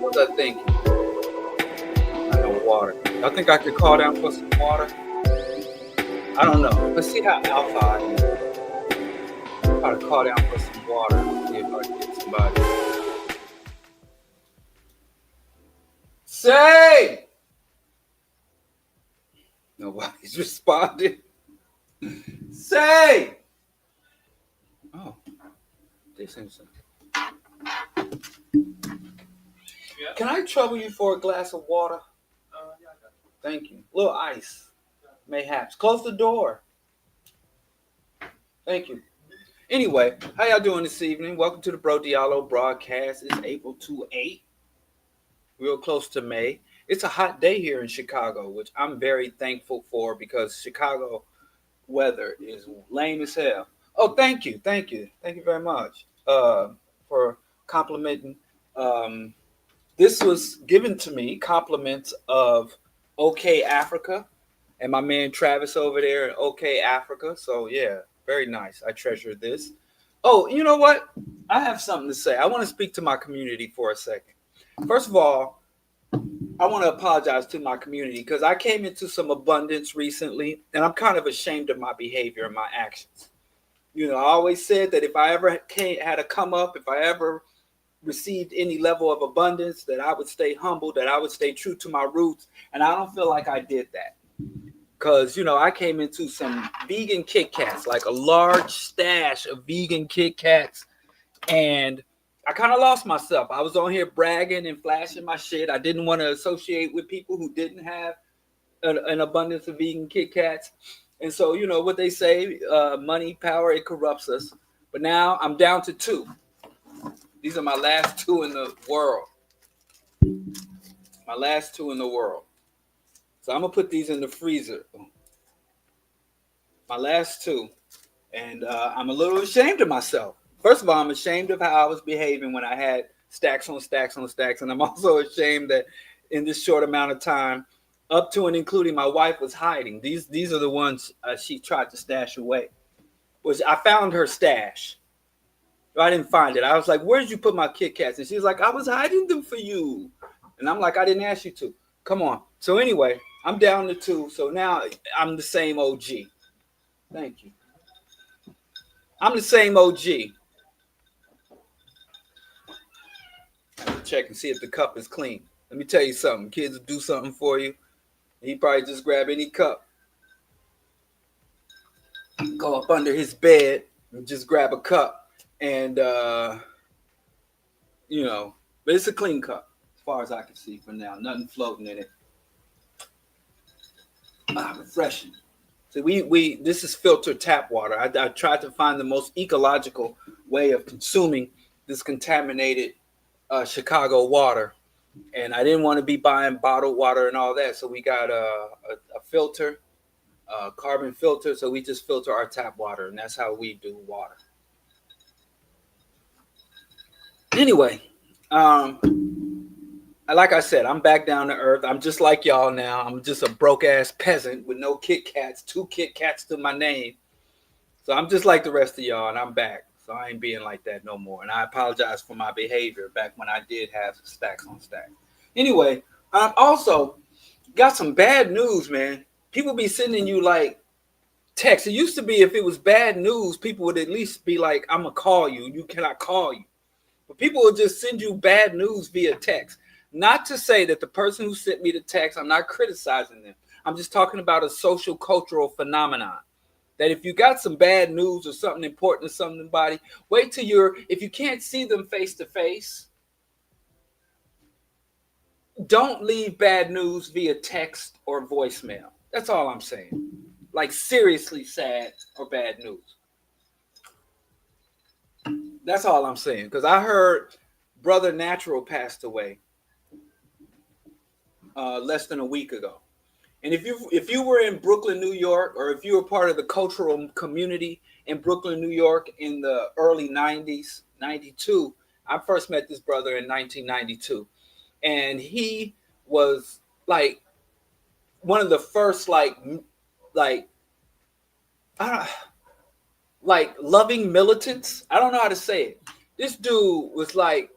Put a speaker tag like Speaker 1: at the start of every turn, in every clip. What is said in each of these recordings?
Speaker 1: was I thinking? I know water. I think I could call down for some water. I don't know. Let's see how alpha I am. Try to call down for some water. See if I can get somebody. Say! Nobody's responding. Say! Oh, they seem so. Yeah. Can I trouble you for a glass of water? Yeah, I got it. Thank you. A little ice, mayhaps. Close the door. Thank you. Anyway, how y'all doing this evening? Welcome to the BroDiallo broadcast. It's April 28th, real close to May. It's a hot day here in Chicago, which I'm very thankful for because Chicago weather is lame as hell. Oh, thank you very much for complimenting. This was given to me, compliments of OK Africa and my man Travis over there in OK Africa. So yeah, very nice. I treasure this. Oh, you know what? I have something to say. I want to speak to my community for a second. First of all, I want to apologize to my community because I came into some abundance recently and I'm kind of ashamed of my behavior and my actions. You know, I always said that if I ever had a come up, if I ever received any level of abundance, that I would stay humble, that I would stay true to my roots. And I don't feel like I did that. Because, you know, I came into some vegan Kit Kats, like a large stash of vegan Kit Kats. And I kind of lost myself. I was on here bragging and flashing my shit. I didn't want to associate with people who didn't have an abundance of vegan Kit Kats. And so, you know what they say, money, power, it corrupts us. But now I'm down to 2. These are my last 2 in the world. My last 2 in the world. So I'm going to put these in the freezer. My last 2. And I'm a little ashamed of myself. First of all, I'm ashamed of how I was behaving when I had stacks on stacks on stacks. And I'm also ashamed that in this short amount of time, up to and including my wife was hiding. These are the ones she tried to stash away. Which I found her stash. I didn't find it. I was like, where did you put my Kit Kats? And she was like, I was hiding them for you. And I'm like, I didn't ask you to. Come on. So anyway, I'm down to 2. So now I'm the same OG. Thank you. I'm the same OG. Check and see if the cup is clean. Let me tell you something. Kids will do something for you. He probably just grab any cup. Go up under his bed and just grab a cup. And, you know, but it's a clean cup as far as I can see for now. Nothing floating in it. Refreshing. So this is filtered tap water. I tried to find the most ecological way of consuming this contaminated Chicago water. And I didn't want to be buying bottled water and all that. So we got a filter, a carbon filter. So we just filter our tap water. And that's how we do water. Anyway, like I said, I'm back down to earth. I'm just like y'all now. I'm just a broke ass peasant with no Kit Kats, 2 Kit Kats to my name. So I'm just like the rest of y'all, and I'm back. So I ain't being like that no more. And I apologize for my behavior back when I did have stacks on stacks. Anyway, I've also got some bad news, man. People be sending you like texts. It used to be if it was bad news, people would at least be like, I'm going to call you. You cannot call you. But people will just send you bad news via text. Not to say that the person who sent me the text, I'm not criticizing them. I'm just talking about a social cultural phenomenon. That if you got some bad news or something important to somebody, wait till if you can't see them face to face, don't leave bad news via text or voicemail. That's all I'm saying. Like seriously sad or bad news. That's all I'm saying. Because I heard Brother Natural passed away less than a week ago. And if you were in Brooklyn, New York, or if you were part of the cultural community in Brooklyn, New York in the early 90s, 92, I first met this brother in 1992. And he was like one of the first like loving militants. I don't know how to say it. This dude was like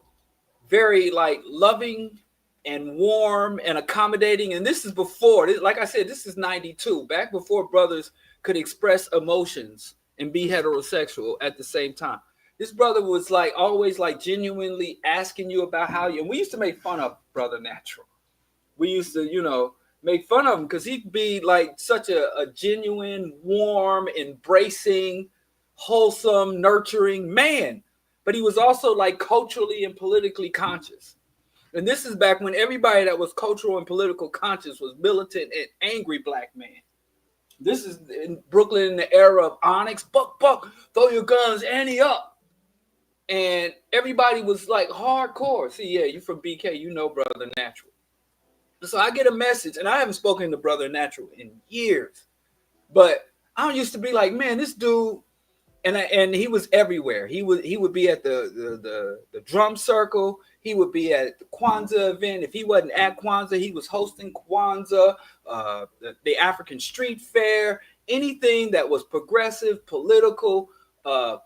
Speaker 1: very like loving and warm and accommodating. And this is before, like I said, this is 92, back before brothers could express emotions and be heterosexual at the same time. This brother was like always like genuinely asking you about how you, and we used to make fun of Brother Natural. We used to, make fun of him because he'd be like such a genuine, warm, embracing, wholesome, nurturing man. But he was also like culturally and politically conscious. And this is back when everybody that was cultural and political conscious was militant and angry black man. This is in Brooklyn in the era of Onyx, buck, throw your guns, ante up. And everybody was like hardcore. See, yeah, you from BK, you know Brother Natural. So I get a message, and I haven't spoken to Brother Natural in years. But I used to be like, man, this dude, and he was everywhere. He would be at the drum circle. He would be at the Kwanza event. If he wasn't at Kwanza, he was hosting Kwanza, the African Street Fair, anything that was progressive, political,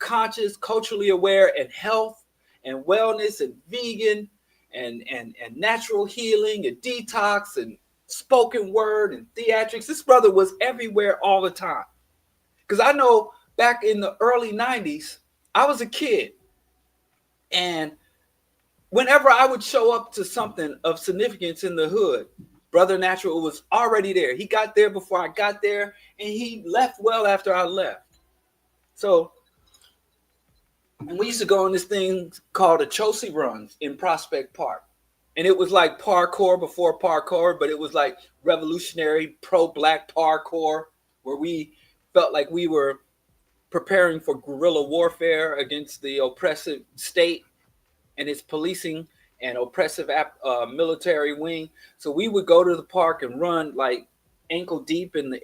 Speaker 1: conscious, culturally aware, and health and wellness and vegan and natural healing and detox and spoken word and theatrics. This brother was everywhere all the time. Because I know back in the early 90s, I was a kid. And whenever I would show up to something of significance in the hood, Brother Natural was already there. He got there before I got there, and he left well after I left. So, and we used to go on this thing called the Chelsea Runs in Prospect Park. And it was like parkour before parkour, but it was like revolutionary pro-black parkour where we felt like we were preparing for guerrilla warfare against the oppressive state and its policing and oppressive military wing. So we would go to the park and run like ankle deep in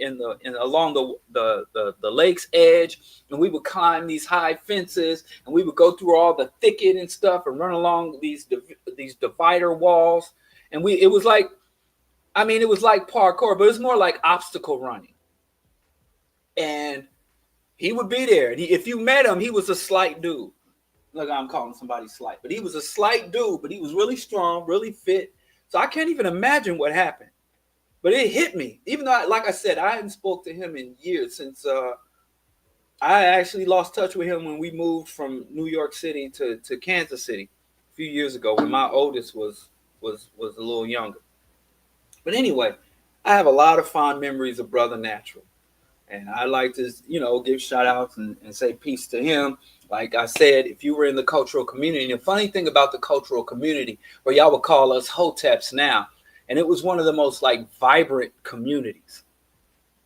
Speaker 1: along the lake's edge, and we would climb these high fences, and we would go through all the thicket and stuff and run along these divider walls. And it was like parkour, but it was more like obstacle running. And he would be there. And if you met him, he was a slight dude. Look, I'm calling somebody slight, but he was a slight dude, but he was really strong, really fit. So I can't even imagine what happened. But it hit me, even though, like I said, I hadn't spoke to him in years since I actually lost touch with him when we moved from New York City to Kansas City a few years ago when my oldest was a little younger. But anyway, I have a lot of fond memories of Brother Natural. And I like to, give shout outs and say peace to him. Like I said, if you were in the cultural community, and the funny thing about the cultural community, where y'all would call us hoteps now, and it was one of the most like vibrant communities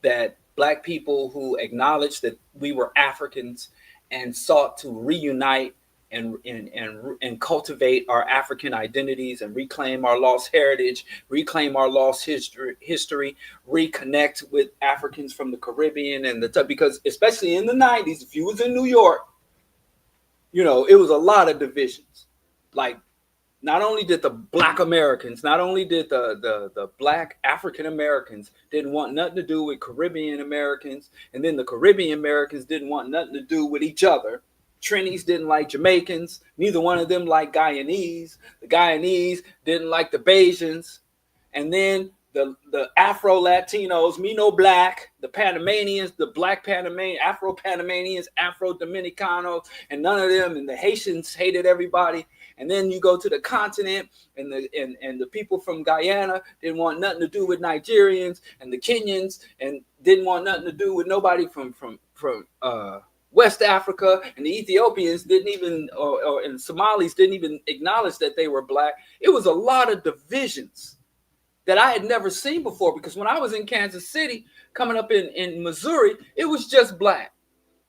Speaker 1: that black people who acknowledged that we were Africans and sought to reunite and cultivate our African identities and reclaim our lost heritage, reclaim our lost history, reconnect with Africans from the Caribbean because especially in the 90s, if you was in New York, it was a lot of divisions. Like not only did the black Americans, not only did the black African Americans didn't want nothing to do with Caribbean Americans, and then the Caribbean Americans didn't want nothing to do with each other. Trinis didn't like Jamaicans. Neither one of them liked Guyanese. The Guyanese didn't like the Bajans. And then the Afro-Latinos, me no black, the Panamanians, the black Panamanians, Afro-Panamanians, Afro-Dominicanos, and none of them. And the Haitians hated everybody. And then you go to the continent, and the people from Guyana didn't want nothing to do with Nigerians, and the Kenyans, and didn't want nothing to do with nobody from West Africa, and the Ethiopians didn't even, and Somalis didn't even acknowledge that they were black. It was a lot of divisions that I had never seen before, because when I was in Kansas City, coming up in Missouri, it was just black.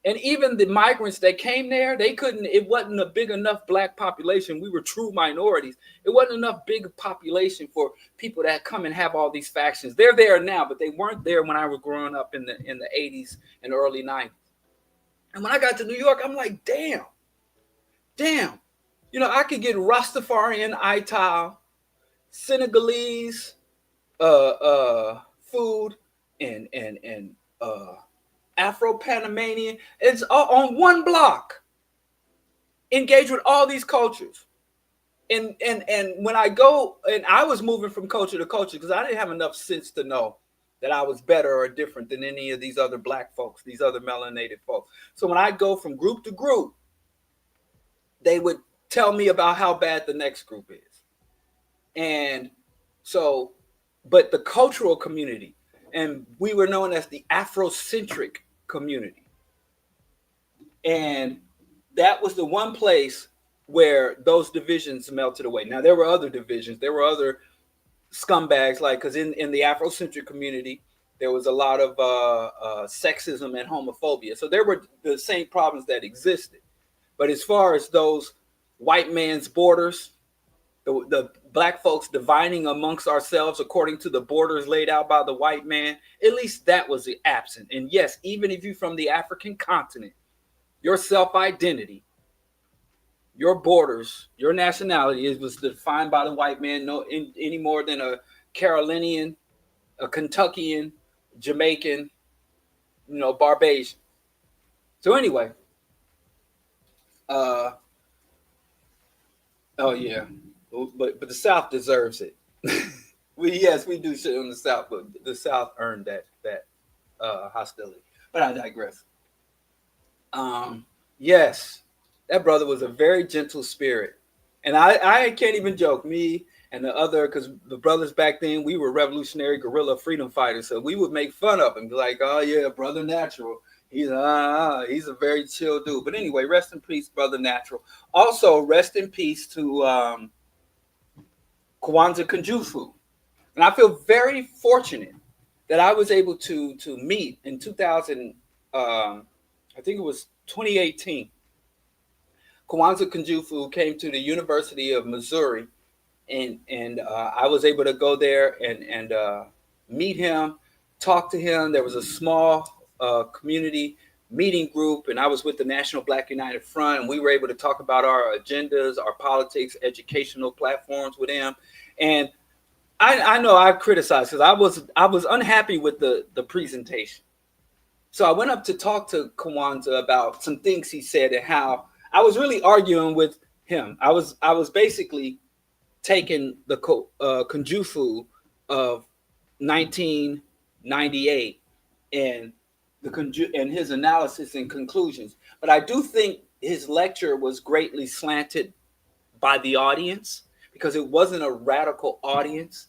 Speaker 1: And even the migrants that came there, it wasn't a big enough black population. We were true minorities. It wasn't enough big population for people that come and have all these factions. They're there now, but they weren't there when I was growing up in the 80s and early 90s. And when I got to New York, I'm like, damn. I could get Rastafarian Ital, Senegalese food, and Afro-Panamanian. It's all on one block. Engage with all these cultures. And when I go, and I was moving from culture to culture because I didn't have enough sense to know that I was better or different than any of these other black folks, these other melanated folks. So when I go from group to group, they would tell me about how bad the next group is. And so, but the cultural community, and we were known as the Afrocentric community. And that was the one place where those divisions melted away. Now, there were other divisions, there were other scumbags, like, because in the Afrocentric community, there was a lot of sexism and homophobia. So there were the same problems that existed. But as far as those white man's borders, the black folks dividing amongst ourselves according to the borders laid out by the white man, at least that was absent. And yes, even if you're from the African continent, your self-identity, your borders, your nationality was defined by the white man any more than a Carolinian, a Kentuckian, Jamaican, Barbadian. So anyway, oh yeah, but the South deserves it. we do shit on the South, but the South earned that hostility. But I digress. Yes, that brother was a very gentle spirit, and I can't even joke. Me and the other, because the brothers back then, we were revolutionary guerrilla freedom fighters, so we would make fun of him, be like, "Oh yeah, brother Natural. He's a very chill dude." But anyway, rest in peace, brother Natural. Also, rest in peace to Kwanza Kunjufu. And I feel very fortunate that I was able to meet in 2000. I think it was 2018. Kwanza Kunjufu came to the University of Missouri, and I was able to go there and meet him, talk to him. There was a small community meeting group, and I was with the National Black United Front, and we were able to talk about our agendas, our politics, educational platforms with him. And I know I've criticized because I was unhappy with the presentation. So I went up to talk to Kwanza about some things he said and how I was really arguing with him. I was basically taking the Kunjufu of 1998 and and his analysis and conclusions. But I do think his lecture was greatly slanted by the audience because it wasn't a radical audience.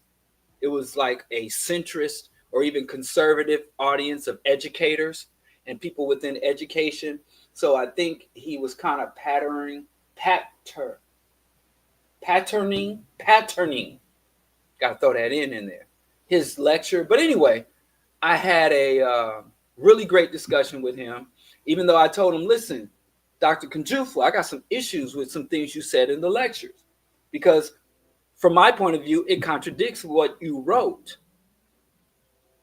Speaker 1: It was like a centrist or even conservative audience of educators and people within education. So I think he was kind of patterning. Got to throw that in there. His lecture. But anyway, I had a really great discussion with him, even though I told him, listen, Dr. Kunjufu, I got some issues with some things you said in the lectures because from my point of view, it contradicts what you wrote.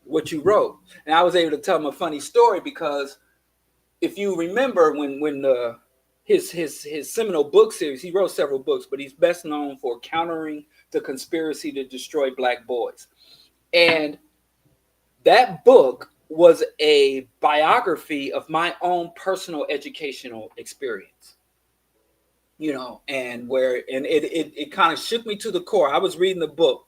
Speaker 1: And I was able to tell him a funny story because if you remember when his seminal book series, he wrote several books, but he's best known for Countering the Conspiracy to Destroy Black Boys. And that book was a biography of my own personal educational experience. And it kind of shook me to the core. I was reading the book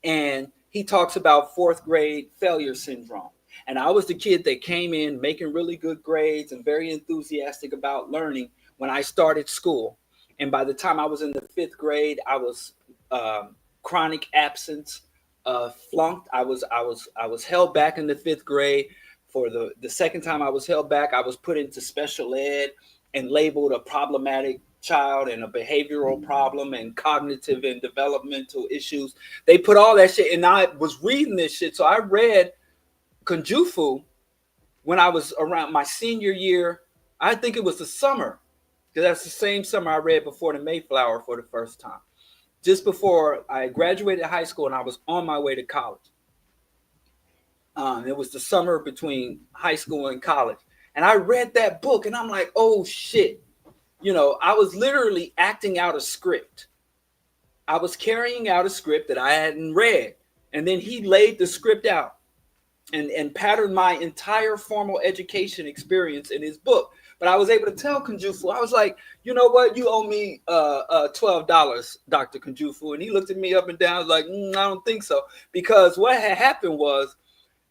Speaker 1: and he talks about fourth grade failure syndrome. And I was the kid that came in making really good grades and very enthusiastic about learning when I started school. And by the time I was in the fifth grade, I was chronic absence, flunked. I was held back in the fifth grade. For the second time I was held back, I was put into special ed and labeled a problematic child and a behavioral problem and cognitive and developmental issues. They put all that shit, and I was reading this shit. So I read Kunjufu when I was around my senior year. I think it was the summer, because that's the same summer I read Before the Mayflower for the first time. Just before I graduated high school and I was on my way to college. It was the summer between high school and college. And I read that book and I'm like, oh shit. I was literally acting out a script. I was carrying out a script that I hadn't read. And then he laid the script out. and patterned my entire formal education experience in his book. But I was able to tell Kunjufu, I was like, you know what, you owe me $12, Dr. Kunjufu. And he looked at me up and down, like, I don't think so. Because what had happened was,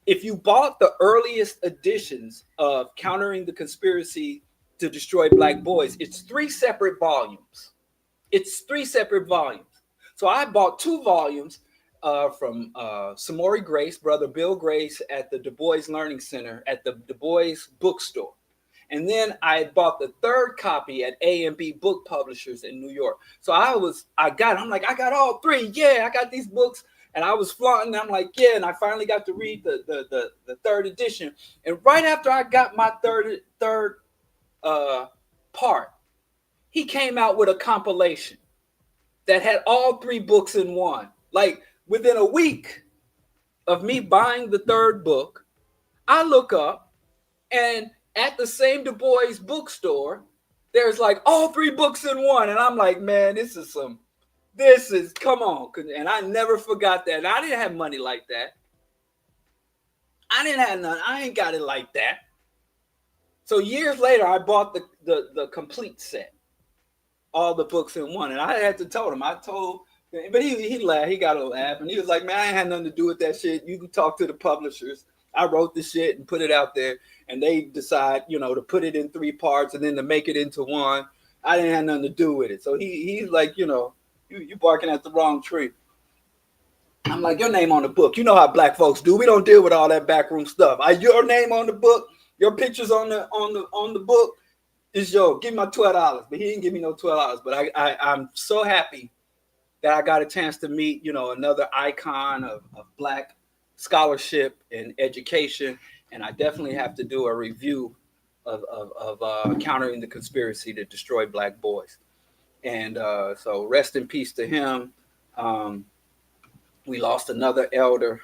Speaker 1: if you bought the earliest editions of Countering the Conspiracy to Destroy Black Boys, it's three separate volumes. It's three separate volumes. So I bought two volumes from Samori Grace, Brother Bill Grace, at the Du Bois Learning Center at the Du Bois bookstore. And then I bought the third copy at A&B Book Publishers in New York. So I got all three. Yeah, I got these books. And I was flaunting. I'm like, yeah. And I finally got to read the third edition. And right after I got my third part, he came out with a compilation that had all three books in one. Like within a week of me buying the third book, I look up and at the same Du Bois bookstore, there's like all three books in one. And I'm like, man, this is, come on. And I never forgot that. And I didn't have money like that. I didn't have none. I ain't got it like that. So years later, I bought the complete set, all the books in one. And I had to tell him, but he laughed. He got a laugh. And he was like, man, I ain't had nothing to do with that shit. You can talk to the publishers. I wrote the shit and put it out there. And they decide, to put it in three parts and then to make it into one. I didn't have nothing to do with it. So he's like, you barking at the wrong tree. I'm like, your name on the book. You know how black folks do. We don't deal with all that backroom stuff. Your name on the book, your pictures on the book is yours. Give me my $12. But he didn't give me no $12. But I'm so happy that I got a chance to meet, another icon of black scholarship and education. And I definitely have to do a review of Countering the Conspiracy to Destroy Black Boys. And so rest in peace to him. We lost another elder.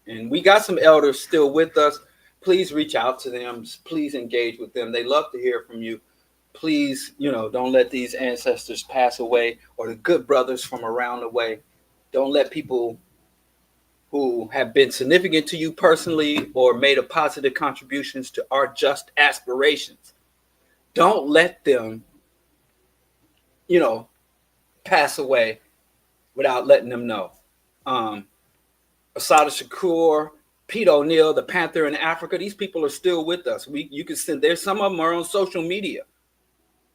Speaker 1: And we got some elders still with us. Please reach out to them. Please engage with them. They love to hear from you. Please, don't let these ancestors pass away, or the good brothers from around the way. Don't let people who have been significant to you personally or made a positive contributions to our just aspirations, don't let them, pass away without letting them know. Asada Shakur, Pete O'Neill, the Panther in Africa, these people are still with us. You can send, there's some of them are on social media.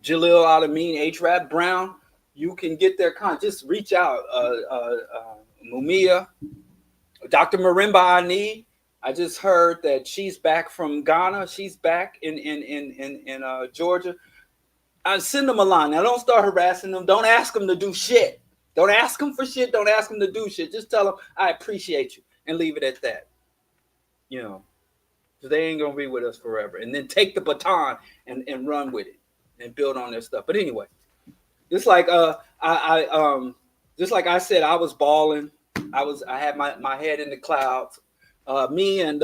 Speaker 1: Jalil Al-Amin, H-Rap Brown, you can get their contact. Just reach out. Mumia, Dr. Marimba Ani, I just heard that she's back from Ghana. She's back in Georgia. I send them a line. Now, don't start harassing them. Don't ask them to do shit. Don't ask them for shit. Don't ask them to do shit. Just tell them, I appreciate you, and leave it at that. So they ain't going to be with us forever. And then take the baton and run with it and build on their stuff. But anyway, just like just like I said, I was balling. I had my head in the clouds. Me and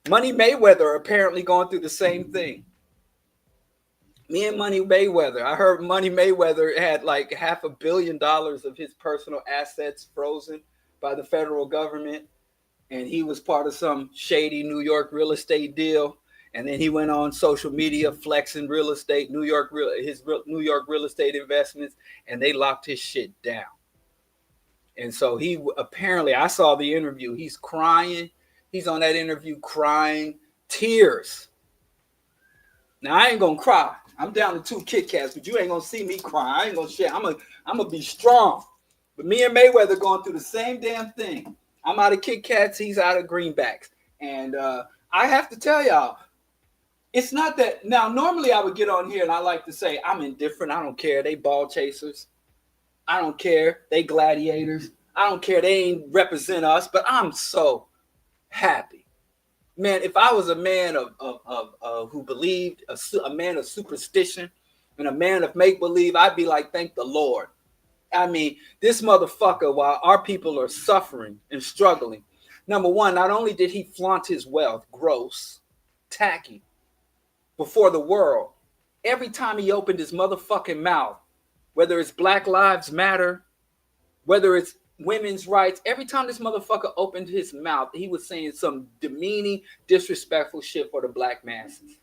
Speaker 1: Money Mayweather are apparently going through the same thing. Me and Money Mayweather. I heard Money Mayweather had like $500 million of his personal assets frozen by the federal government. And he was part of some shady New York real estate deal. And then he went on social media flexing real estate, New York real estate investments, and they locked his shit down. And so he apparently, I saw the interview. He's crying. He's on that interview crying, tears. Now I ain't gonna cry. I'm down to 2 Kit Kats, but you ain't gonna see me cry. I ain't gonna share. I'm gonna be strong. But me and Mayweather going through the same damn thing. I'm out of Kit Kats. He's out of greenbacks. And I have to tell y'all, it's not that. Now, normally I would get on here and I like to say, I'm indifferent. I don't care. They ball chasers. I don't care. They gladiators. I don't care. They ain't represent us. But I'm so happy. Man, if I was a man of who believed, a man of superstition and a man of make-believe, I'd be like, thank the Lord. I mean, this motherfucker, while our people are suffering and struggling, number one, not only did he flaunt his wealth, gross, tacky, before the world, every time he opened his motherfucking mouth, whether it's Black Lives Matter, whether it's women's rights. Every time this motherfucker opened his mouth, he was saying some demeaning, disrespectful shit for the black masses.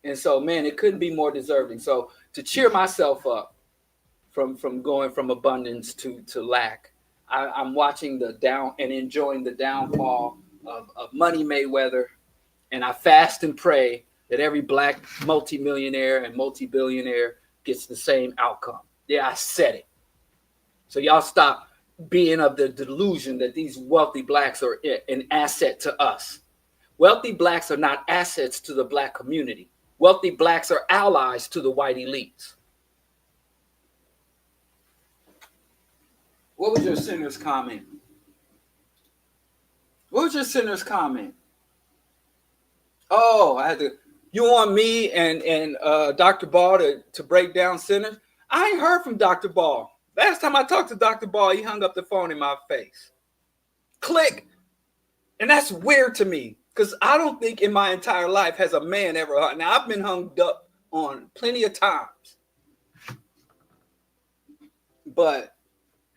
Speaker 1: And so, man, it couldn't be more deserving. So to cheer myself up from going from abundance to lack, I'm watching the down and enjoying the downfall of Money Mayweather. And I fast and pray that every black multimillionaire and multi-billionaire gets the same outcome. Yeah, I said it. So y'all stop being of the delusion that these wealthy blacks are an asset to us. Wealthy blacks are not assets to the black community. Wealthy blacks are allies to the white elites. What was your sinner's comment? What was your sinner's comment? Oh, I had to. You want me and Dr. Ball to break down sinners? I ain't heard from Dr. Ball. Last time I talked to Dr. Ball, he hung up the phone in my face. Click. And that's weird to me because I don't think in my entire life has a man ever hung. Now, I've been hung up on plenty of times. But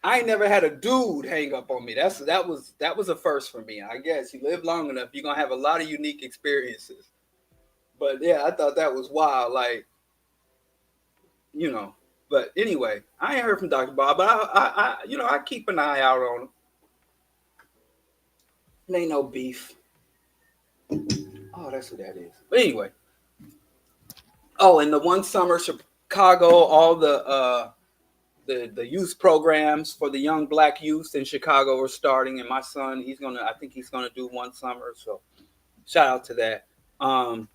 Speaker 1: I ain't never had a dude hang up on me. That was a first for me. I guess you live long enough, you're gonna have a lot of unique experiences. But yeah, I thought that was wild. Like, you know. But anyway, I ain't heard from Dr. Bob, but I keep an eye out on him. It ain't no beef. Oh, that's what that is. But anyway. Oh, and the one summer Chicago, all the youth programs for the young black youth in Chicago are starting, and my son, I think he's gonna do one summer. So shout out to that. And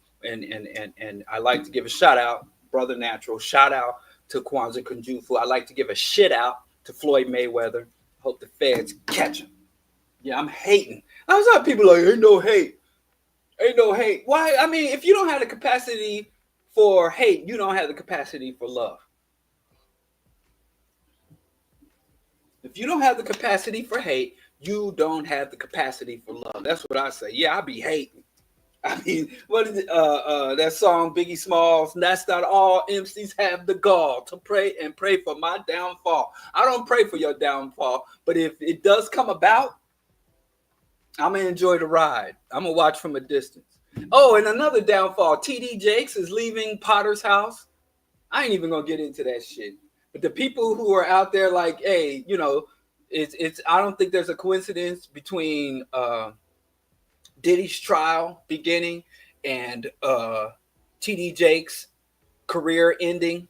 Speaker 1: I like to give a shout out, Brother Natural. Shout out to Kwanza Kunjufu. I like to give a shit out to Floyd Mayweather. Hope the feds catch him. Yeah, I'm hating. I was people like, ain't no hate. Ain't no hate. Why? I mean, if you don't have the capacity for hate, you don't have the capacity for love. If you don't have the capacity for hate, you don't have the capacity for love. That's what I say. Yeah, I be hating. I mean, what is it? That song, Biggie Smalls, that's not all MCs have the gall to pray for my downfall. I don't pray for your downfall, but if it does come about, I'm going to enjoy the ride. I'm going to watch from a distance. Oh, and another downfall, TD Jakes is leaving Potter's house. I ain't even going to get into that shit. But the people who are out there like, hey, it's I don't think there's a coincidence between Diddy's trial beginning and TD Jakes' career ending.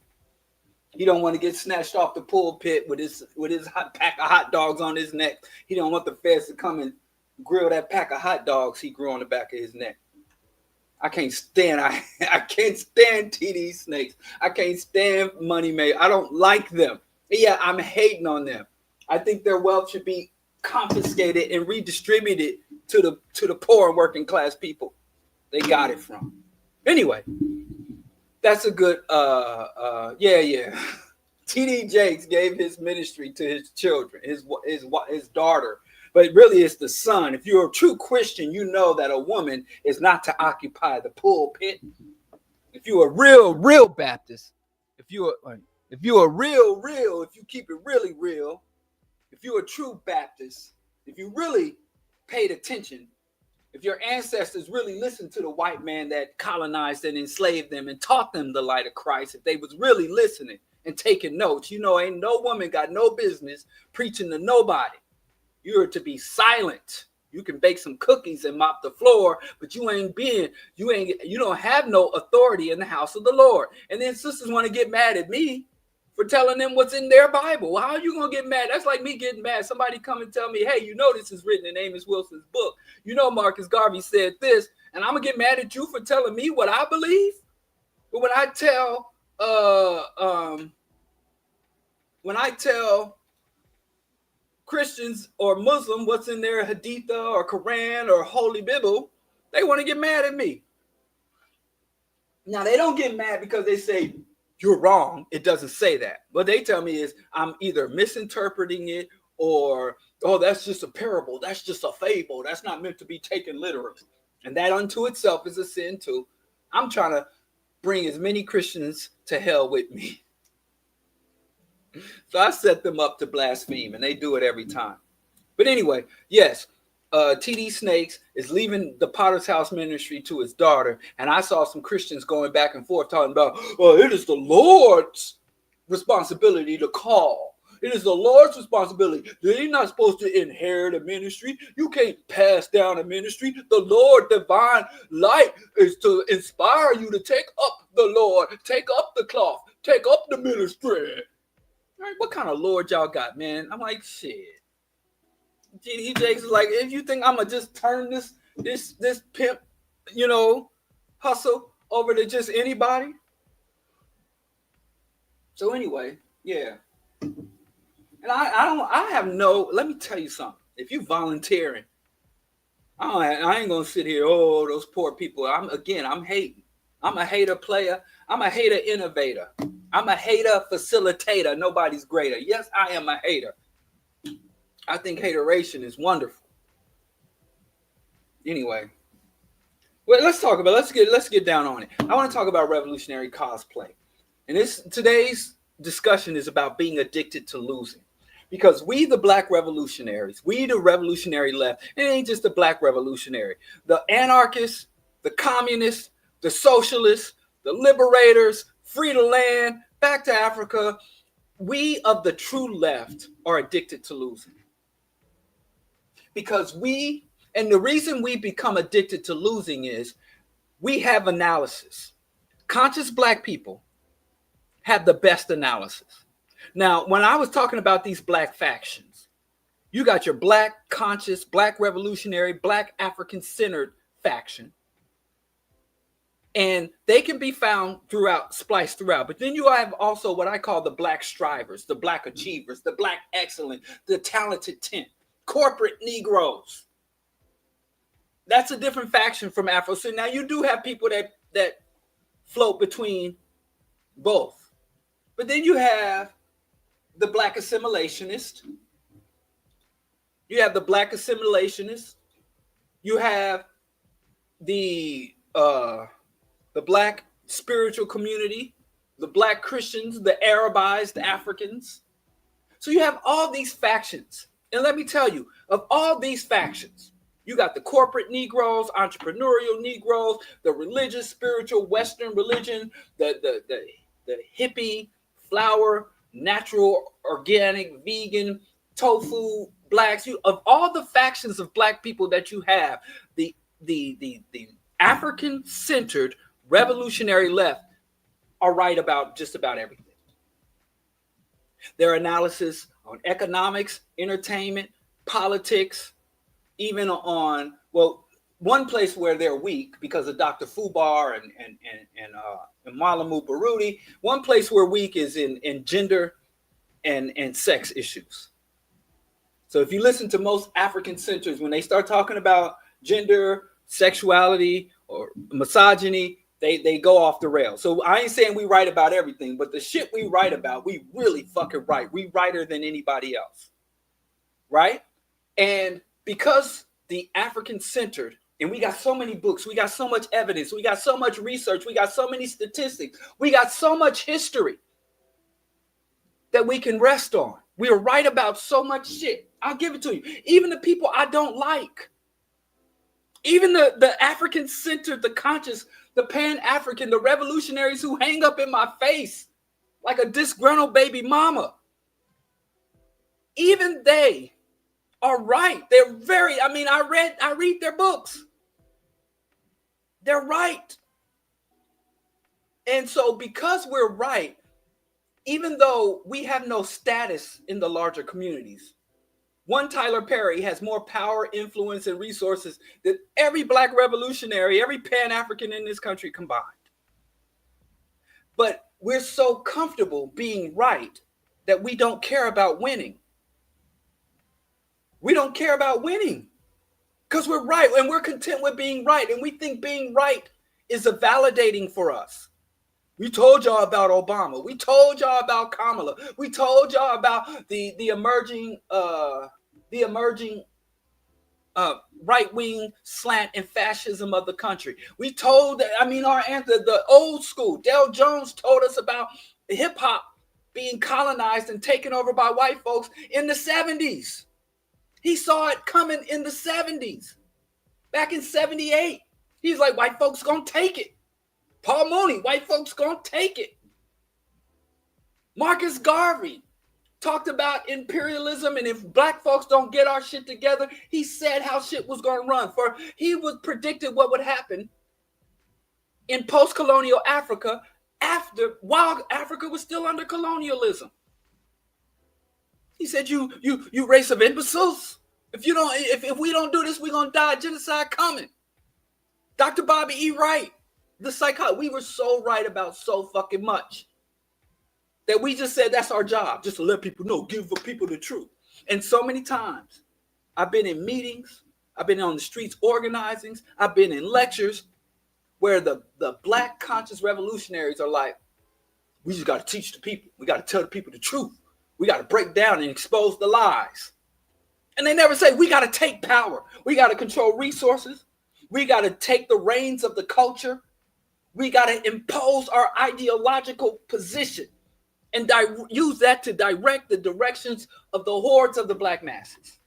Speaker 1: He don't want to get snatched off the pulpit with his pack of hot dogs on his neck. He don't want the feds to come and grill that pack of hot dogs he grew on the back of his neck. I can't stand TD Snakes. I can't stand Money May. I don't like them. Yeah, I'm hating on them. I think their wealth should be confiscated and redistributed to the poor and working class people they got it from. Anyway, that's a good yeah. TD Jakes gave his ministry to his children, his daughter. But really, it's the son. If you're a true Christian, you know that a woman is not to occupy the pulpit. If you're a real Baptist, if you keep it really real, if you're a true Baptist, if you really paid attention, if your ancestors really listened to the white man that colonized and enslaved them and taught them the light of Christ, if they was really listening and taking notes, ain't no woman got no business preaching to nobody. You're to be silent. You can bake some cookies and mop the floor, but you don't have no authority in the house of the Lord. And then sisters want to get mad at me for telling them what's in their Bible. How are you going to get mad? That's like me getting mad. Somebody come and tell me, hey, this is written in Amos Wilson's book. Marcus Garvey said this, and I'm going to get mad at you for telling me what I believe? But when I tell Christians or Muslim what's in their Haditha or Quran or Holy Bible, they want to get mad at me. Now, they don't get mad because they say, you're wrong. It doesn't say that. What they tell me is I'm either misinterpreting it or, oh, that's just a parable. That's just a fable. That's not meant to be taken literally. And that unto itself is a sin too. I'm trying to bring as many Christians to hell with me. So I set them up to blaspheme, and they do it every time. But anyway, yes, TD Snakes is leaving the Potter's House ministry to his daughter, and I saw some Christians going back and forth talking about, well, it is the Lord's responsibility to call. It is the Lord's responsibility. They're not supposed to inherit a ministry. You can't pass down a ministry. The Lord, divine light, is to inspire you to take up the Lord, take up the cloth, take up the ministry. All right, what kind of Lord y'all got, man? I'm like, shit. GD Jakes is like, if you think I'm gonna just turn this pimp, hustle over to just anybody. So anyway, yeah. And I have no, let me tell you something. If you volunteering, I ain't gonna sit here, oh, those poor people. I'm hating. I'm a hater player. I'm a hater innovator. I'm a hater facilitator. Nobody's greater. Yes, I am a hater. I think hateration is wonderful. Anyway, well, let's get down on it. I want to talk about revolutionary cosplay, and today's discussion is about being addicted to losing, because we, the Black revolutionaries, we the revolutionary left, it ain't just the Black revolutionary, the anarchists, the communists, the socialists, the liberators, free to land, back to Africa. We of the true left are addicted to losing. Because and the reason we become addicted to losing is we have analysis. Conscious Black people have the best analysis. Now, when I was talking about these Black factions, you got your Black conscious, Black revolutionary, Black African-centered faction. And they can be found spliced throughout. But then you have also what I call the Black strivers, the Black achievers, the Black excellent, the talented 10, corporate Negroes. That's a different faction from Afro. So now you do have people that float between both. But then you have the Black assimilationist. You have the Black assimilationist. You have the Black spiritual community, the Black Christians, the Arabized Africans. So you have all these factions. And let me tell you, of all these factions, you got the corporate Negroes, entrepreneurial Negroes, the religious, spiritual, Western religion, the hippie, flower, natural, organic, vegan, tofu, Blacks. Of all the factions of Black people that you have, the African-centered revolutionary left are right about just about everything. Their analysis on economics, entertainment, politics, even on, well, one place where they're weak because of Dr. Fubar and Malamu Baruti, one place we're weak is in gender and sex issues. So if you listen to most African centers, when they start talking about gender, sexuality, or misogyny, they go off the rails. So I ain't saying we write about everything, but the shit we write about, we really fucking write. We writer than anybody else, right? And because the African-centered, and we got so many books, we got so much evidence, we got so much research, we got so many statistics, we got so much history that we can rest on. We are right about so much shit. I'll give it to you. Even the people I don't like, even the African-centered, the conscious, the Pan-African, the revolutionaries who hang up in my face like a disgruntled baby mama, even they are right. They're I read their books. They're right. And so because we're right, even though we have no status in the larger communities, one Tyler Perry has more power, influence, and resources than every Black revolutionary, every Pan-African in this country combined. But we're so comfortable being right that we don't care about winning. We don't care about winning because we're right, and we're content with being right, and we think being right is a validating for us. We told y'all about Obama. We told y'all about Kamala. We told y'all about the emerging right-wing slant and fascism of the country. We told, our answer, the old school, Del Jones told us about hip-hop being colonized and taken over by white folks in the 70s. He saw it coming in the 70s. Back in 78. He's like, white folks gonna take it. Paul Mooney, white folks gonna take it. Marcus Garvey talked about imperialism, and if black folks don't get our shit together, he said how shit was gonna run. For he was predicted what would happen in post-colonial Africa while Africa was still under colonialism. He said, you race of imbeciles. If we don't do this, we're gonna die. Genocide coming. Dr. Bobby E. Wright, the psychologist, we were so right about so fucking much that we just said that's our job, just to let people know, give people the truth. And so many times, I've been in meetings, I've been on the streets organizing, I've been in lectures where the black conscious revolutionaries are like, we just got to teach the people. We got to tell the people the truth. We got to break down and expose the lies. And they never say, we got to take power. We got to control resources. We got to take the reins of the culture. We got to impose our ideological position and use that to direct the directions of the hordes of the black masses.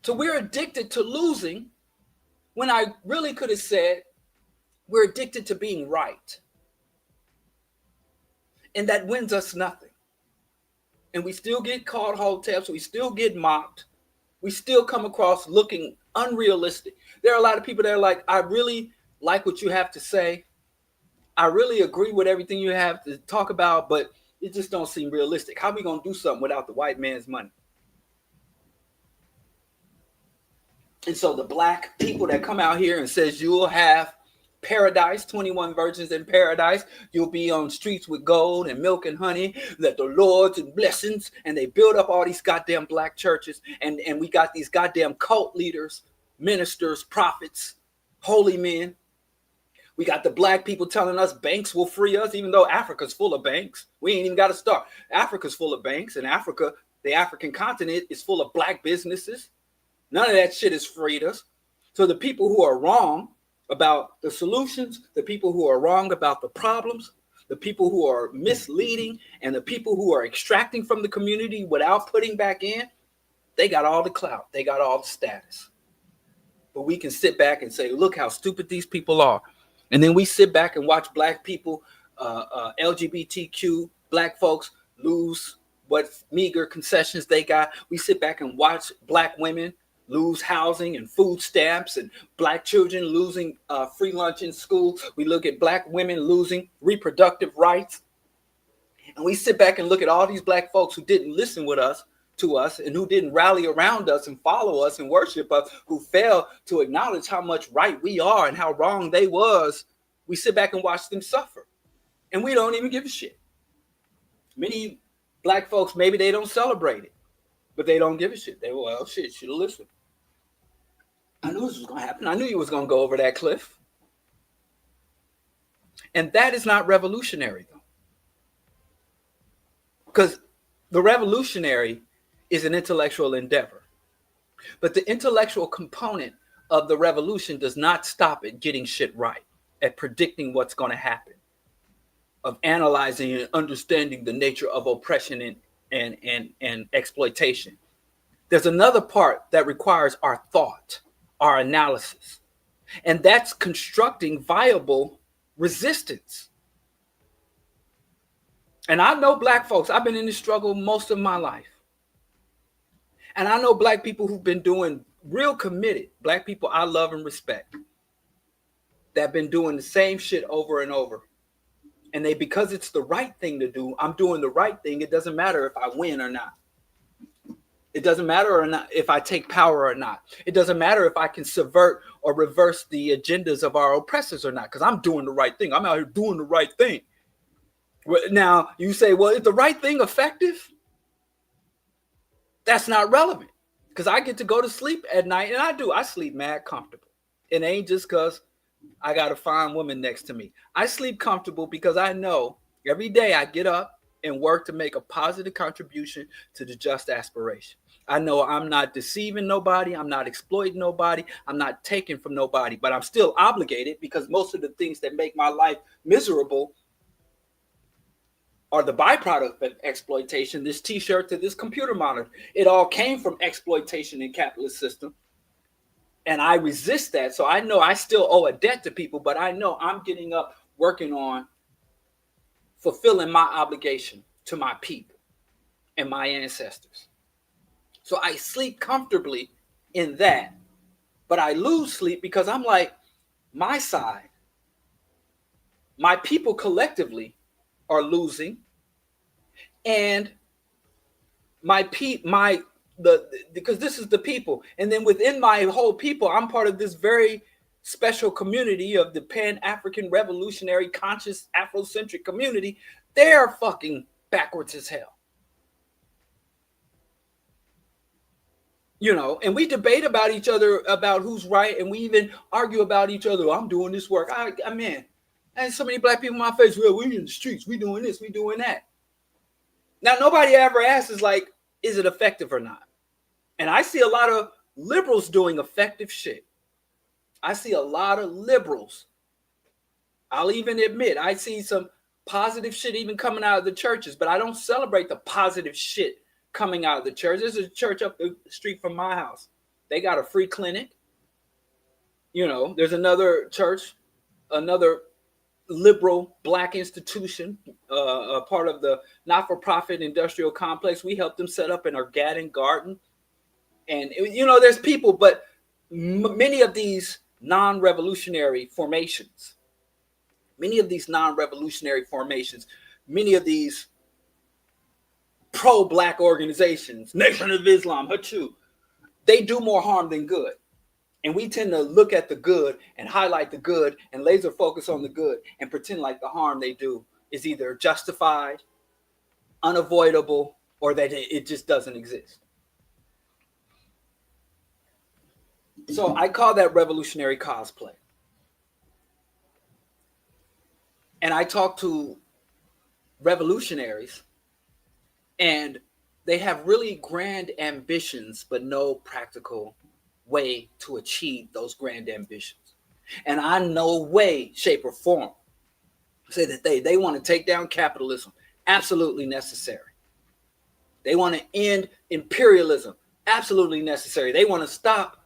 Speaker 1: So we're addicted to losing when I really could have said we're addicted to being right. And that wins us nothing. And we still get called hoteps, we still get mocked, we still come across looking unrealistic. There are a lot of people that are like, I really like what you have to say. I really agree with everything you have to talk about, but it just don't seem realistic. How are we going to do something without the white man's money? And so the black people that come out here and says you'll have paradise, 21 virgins in paradise, you'll be on streets with gold and milk and honey, that the Lord's and blessings, and they build up all these goddamn black churches, and we got these goddamn cult leaders, ministers, prophets, holy men. We got the black people telling us banks will free us, even though Africa's full of banks. We ain't even got to start. Africa's full of banks, and Africa, the African continent, is full of black businesses. None of that shit has freed us. So the people who are wrong about the solutions, the people who are wrong about the problems, the people who are misleading, and the people who are extracting from the community without putting back in, they got all the clout. They got all the status. But we can sit back and say, look how stupid these people are. And then we sit back and watch black people, LGBTQ, black folks lose what meager concessions they got. We sit back and watch black women lose housing and food stamps, and black children losing free lunch in school. We look at black women losing reproductive rights. And we sit back and look at all these black folks who didn't listen to us, and who didn't rally around us and follow us and worship us, who failed to acknowledge how much right we are and how wrong they was. We sit back and watch them suffer. And we don't even give a shit. Many black folks, maybe they don't celebrate it, but they don't give a shit. They, well, shit, should have listened. I knew this was going to happen. I knew you was going to go over that cliff. And that is not revolutionary, though. Because the revolutionary is an intellectual endeavor. But the intellectual component of the revolution does not stop at getting shit right, at predicting what's going to happen, of analyzing and understanding the nature of oppression and exploitation. There's another part that requires our thought, our analysis, and that's constructing viable resistance. And I know black folks, I've been in this struggle most of my life. And I know black people who've been doing real committed, black people I love and respect, that have been doing the same shit over and over. And because it's the right thing to do, I'm doing the right thing. It doesn't matter if I win or not. It doesn't matter or not if I take power or not. It doesn't matter if I can subvert or reverse the agendas of our oppressors or not, because I'm doing the right thing. I'm out here doing the right thing. Now, you say, well, is the right thing effective? That's not relevant, because I get to go to sleep at night, and I do. I sleep mad comfortable. It ain't just because I got a fine woman next to me. I sleep comfortable because I know every day I get up and work to make a positive contribution to the just aspiration. I know I'm not deceiving nobody. I'm not exploiting nobody. I'm not taking from nobody, but I'm still obligated, because most of the things that make my life miserable are the byproduct of exploitation. This t-shirt to this computer monitor, it all came from exploitation in capitalist system. And I resist that. So I know I still owe a debt to people, but I know I'm getting up, working on fulfilling my obligation to my people and my ancestors. So I sleep comfortably in that, but I lose sleep because I'm like, my side, my people collectively are losing, and because this is the people, and then within my whole people, I'm part of this very special community of the Pan-African revolutionary conscious Afrocentric community. They're fucking backwards as hell. You know, and we debate about each other about who's right, and we even argue about each other. I'm doing this work. I'm in. And so many black people in my face, well, we in the streets, we doing this, we doing that. Now, nobody ever asks is like, is it effective or not? And I see a lot of liberals doing effective shit. I see a lot of liberals. I'll even admit, I see some positive shit even coming out of the churches, but I don't celebrate the positive shit coming out of the church. There's a church up the street from my house. They got a free clinic. You know, there's another church, another liberal black institution, part of the not-for-profit industrial complex. We helped them set up an organic garden. And, you know, there's people, but many of these non-revolutionary formations, many of these pro-black organizations, Nation of Islam, Hachu, they do more harm than good. And we tend to look at the good and highlight the good and laser focus on the good and pretend like the harm they do is either justified, unavoidable, or that it just doesn't exist. So I call that revolutionary cosplay. And I talk to revolutionaries, and they have really grand ambitions, but no practical way to achieve those grand ambitions. And I no way, shape, or form say that they want to take down capitalism. Absolutely necessary. They want to end imperialism. Absolutely necessary. They want to stop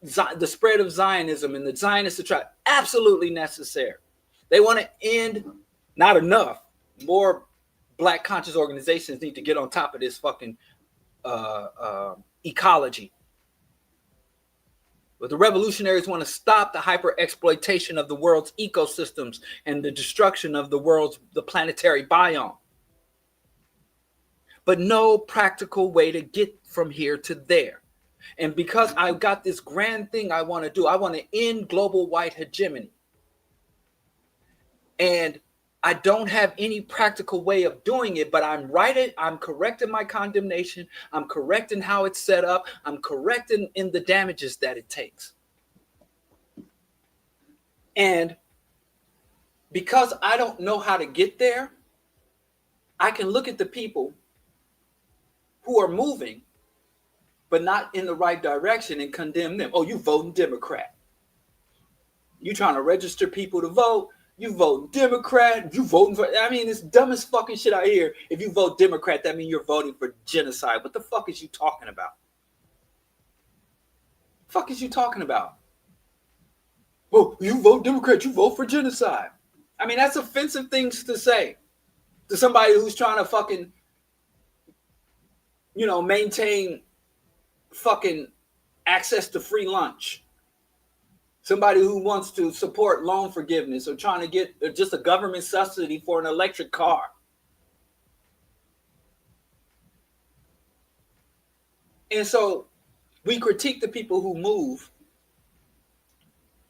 Speaker 1: the spread of Zionism and the Zionist atrocity. Absolutely necessary. They want to end, not enough, more black conscious organizations need to get on top of this fucking ecology. But the revolutionaries want to stop the hyper exploitation of the world's ecosystems and the destruction of the planetary biome. But no practical way to get from here to there. And because I've got this grand thing I want to do, I want to end global white hegemony. And I don't have any practical way of doing it, but I'm right. I'm correct in my condemnation. I'm correct in how it's set up. I'm correct in the damages that it takes. And because I don't know how to get there, I can look at the people who are moving, but not in the right direction, and condemn them. Oh, you voting Democrat. You trying to register people to vote. You vote Democrat, you voting for, I mean, it's dumbest fucking shit I hear. If you vote Democrat, that means you're voting for genocide. What the fuck is you talking about? Fuck is you talking about? Well, you vote Democrat, you vote for genocide. I mean, that's offensive things to say to somebody who's trying to fucking, you know, maintain fucking access to free lunch. Somebody who wants to support loan forgiveness or trying to get just a government subsidy for an electric car. And so we critique the people who move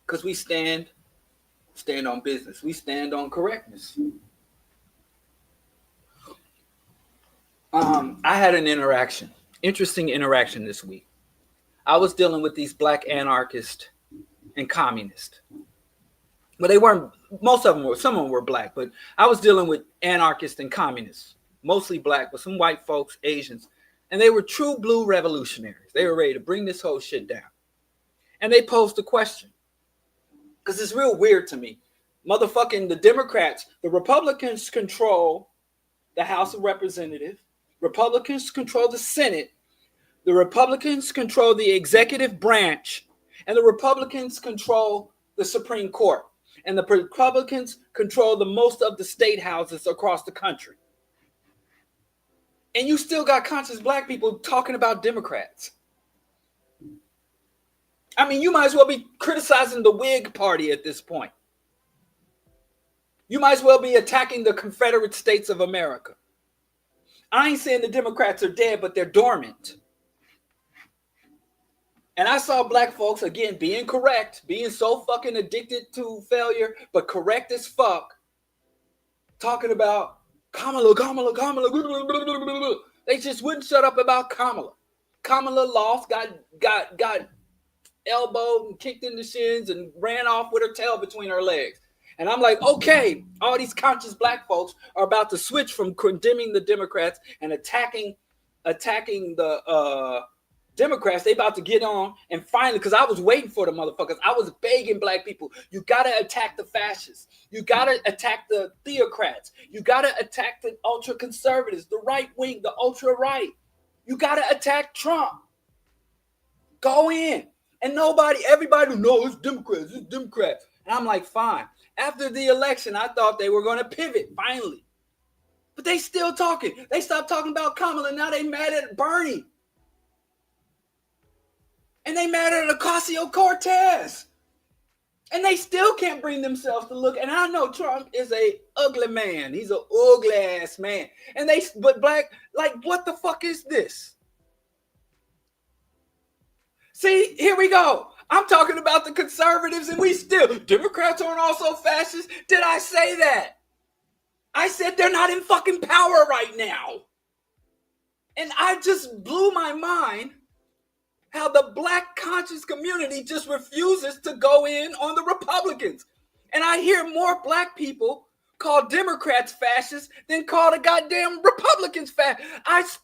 Speaker 1: because we stand on business. We stand on correctness. I had an interesting interaction this week. I was dealing with these black anarchists and communist. But they weren't, most of them were, some of them were black, but I was dealing with anarchists and communists, mostly black, with some white folks, Asians, and they were true blue revolutionaries. They were ready to bring this whole shit down. And they posed a question, because it's real weird to me. Motherfucking the Democrats, the Republicans control the House of Representatives. Republicans control the Senate. The Republicans control the executive branch. And the Republicans control the Supreme Court. And the Republicans control the most of the state houses across the country. And you still got conscious black people talking about Democrats. I mean, you might as well be criticizing the Whig Party at this point. You might as well be attacking the Confederate States of America. I ain't saying the Democrats are dead, but they're dormant. And I saw black folks, again, being correct, being so fucking addicted to failure, but correct as fuck, talking about Kamala. They just wouldn't shut up about Kamala. Kamala lost, got elbowed and kicked in the shins and ran off with her tail between her legs. And I'm like, okay, all these conscious black folks are about to switch from condemning the Democrats and attacking the Democrats. They about to get on and finally, because I was waiting for the motherfuckers. I was begging black people, you got to attack the fascists. You got to attack the theocrats. You got to attack the ultra conservatives, the right wing, the ultra right. You got to attack Trump. Go in. And everybody knows it's Democrats. And I'm like, fine. After the election, I thought they were going to pivot finally. But they still talking. They stopped talking about Kamala. Now they mad at Bernie. And they mad at Ocasio-Cortez. And they still can't bring themselves to look. And I know Trump is a ugly man. He's an ugly ass man. But black, like, what the fuck is this? See, here we go. I'm talking about the conservatives and Democrats aren't also fascists. Did I say that? I said they're not in fucking power right now. And I just blew my mind how the black conscious community just refuses to go in on the Republicans. And I hear more black people call Democrats fascists than call the goddamn Republicans fascists.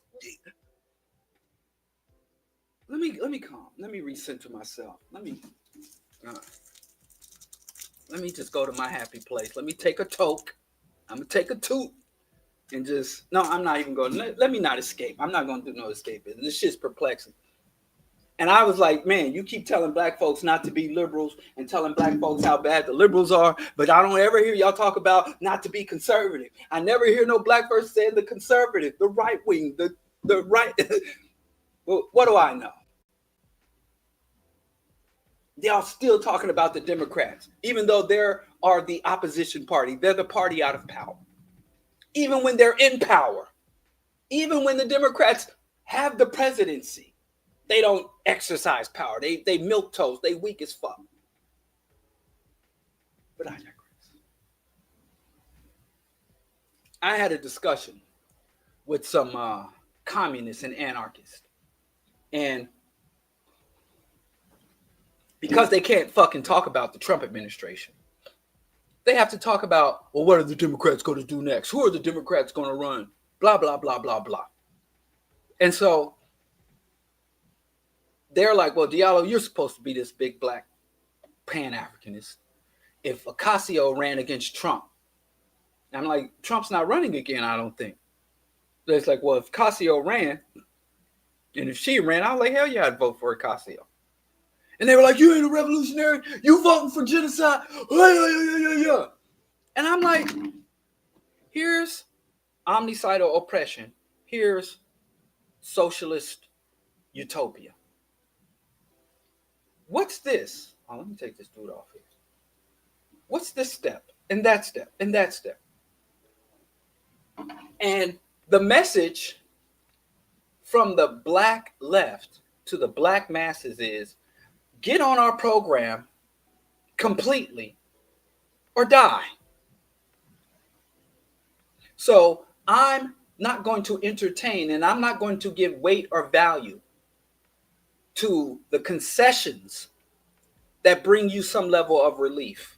Speaker 1: Let me calm. Let me recenter myself. Let me just go to my happy place. Let me take a toke. I'm gonna take a toot and I'm not even going. Let me not escape. I'm not gonna do no escaping. This shit's perplexing. And I was like, man, you keep telling black folks not to be liberals and telling black folks how bad the liberals are, but I don't ever hear y'all talk about not to be conservative. I never hear no black person saying the conservative, the right wing, the right. Well, what do I know? Y'all still talking about the Democrats, even though they are the opposition party. They're the party out of power. Even when they're in power, even when the Democrats have the presidency, they don't exercise power. They milquetoast. They weak as fuck. But I digress. I had a discussion with some communists and anarchists. And because they can't fucking talk about the Trump administration, they have to talk about, well, what are the Democrats going to do next? Who are the Democrats going to run? Blah, blah, blah, blah, blah. And so they're like, well, Diallo, you're supposed to be this big black Pan-Africanist. If Ocasio ran against Trump, I'm like, Trump's not running again, I don't think. So it's like, well, if Ocasio ran, and if she ran, I was like, hell yeah, I'd vote for Ocasio. And they were like, you ain't a revolutionary. You voting for genocide. Yeah. And I'm like, here's omnicidal oppression. Here's socialist utopia. What's this? Oh, let me take this dude off here. What's this step? And that step? And that step? And the message from the black left to the black masses is, get on our program completely or die. So I'm not going to entertain and I'm not going to give weight or value to the concessions that bring you some level of relief,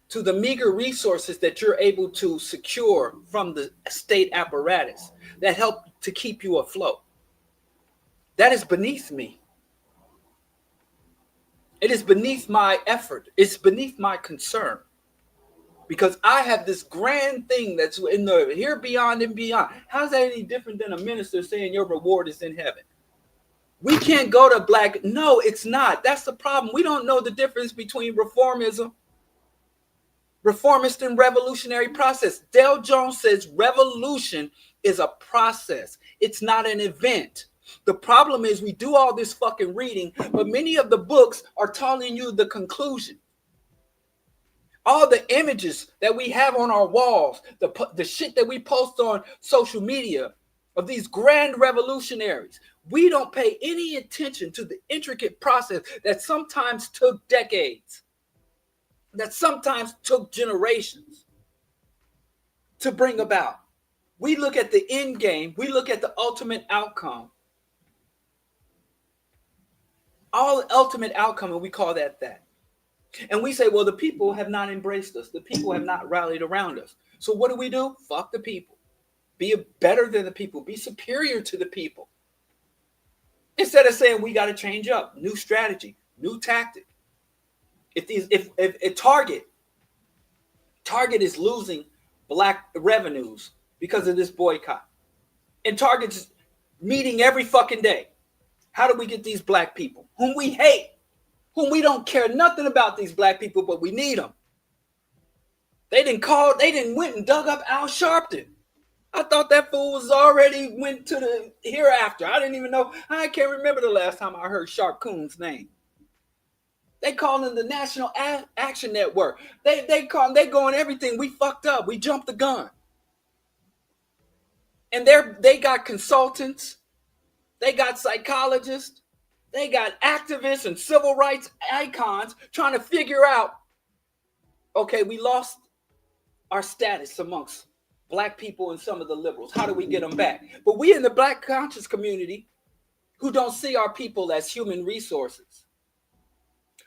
Speaker 1: to the meager resources that you're able to secure from the state apparatus that help to keep you afloat. That is beneath me. It is beneath my effort. It's beneath my concern. because I have this grand thing that's in the here, beyond, and beyond. How's that any different than a minister saying your reward is in heaven? We can't go to black. No, it's not. That's the problem. We don't know the difference between reformist and revolutionary process. Dale Jones says revolution is a process. It's not an event. The problem is we do all this fucking reading, but many of the books are telling you the conclusion. All the images that we have on our walls, the shit that we post on social media of these grand revolutionaries, we don't pay any attention to the intricate process that sometimes took decades, that sometimes took generations to bring about. We look at the end game, we look at the ultimate outcome. All ultimate outcome, and we call that. And we say, well, the people have not embraced us. The people have not rallied around us. So what do? Fuck the people. Be better than the people. Be superior to the people. Instead of saying we got to change up, new strategy, new tactic. If Target is losing black revenues because of this boycott, and Target's meeting every fucking day, how do we get these black people whom we hate, whom we don't care nothing about these black people, but we need them? They didn't went and dug up Al Sharpton. I thought that fool was already went to the hereafter. I didn't even know. I can't remember the last time I heard Sharp Coon's name. They call him the National Action Network. They going everything. We fucked up. We jumped the gun. And they got consultants. They got psychologists. They got activists and civil rights icons trying to figure out, okay, we lost our status amongst black people and some of the liberals. How do we get them back? But we in the black conscious community who don't see our people as human resources,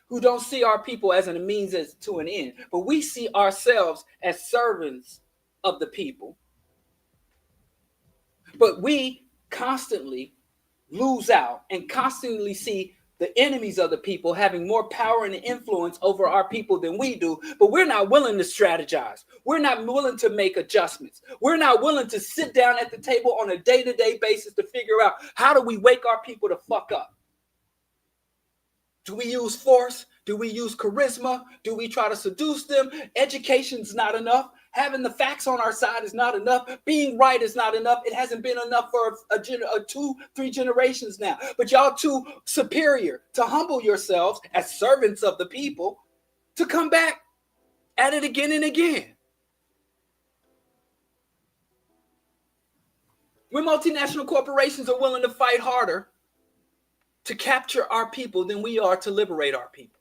Speaker 1: who don't see our people as a means to an end, but we see ourselves as servants of the people. But we constantly lose out and constantly see the enemies of the people having more power and influence over our people than we do, but we're not willing to strategize. We're not willing to make adjustments. We're not willing to sit down at the table on a day-to-day basis to figure out how do we wake our people to fuck up. Do we use force? Do we use charisma? Do we try to seduce them? Education's not enough. Having the facts on our side is not enough. Being right is not enough. It hasn't been enough for 2-3 generations now. But y'all too superior to humble yourselves as servants of the people to come back at it again and again. When multinational corporations are willing to fight harder to capture our people than we are to liberate our people.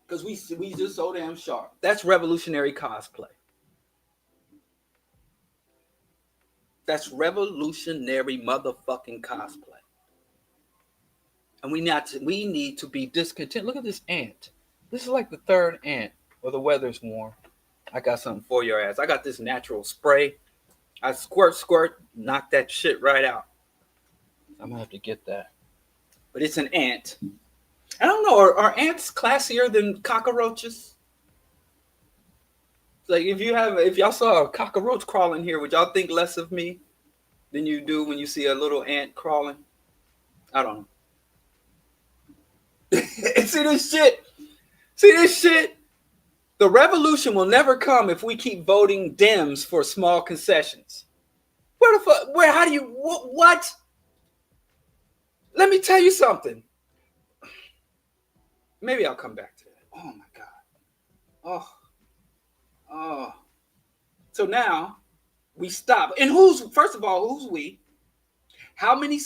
Speaker 1: Because we just so damn sharp. That's revolutionary cosplay. That's revolutionary motherfucking cosplay. And we need to be discontent. Look at this ant. This is like the third ant. Well, the weather's warm. I got something for your ass. I got this natural spray. I squirt, knock that shit right out. I'm gonna have to get that. But it's an ant. I don't know. Are ants classier than cockroaches? Like if y'all saw a cockroach crawling here, would y'all think less of me than you do when you see a little ant crawling? I don't know. See this shit? The revolution will never come if we keep voting Dems for small concessions. Where the fuck? How do you, what? Let me tell you something. Maybe I'll come back to that. Oh my God. Oh. So now we stop. And first of all, who's we? How many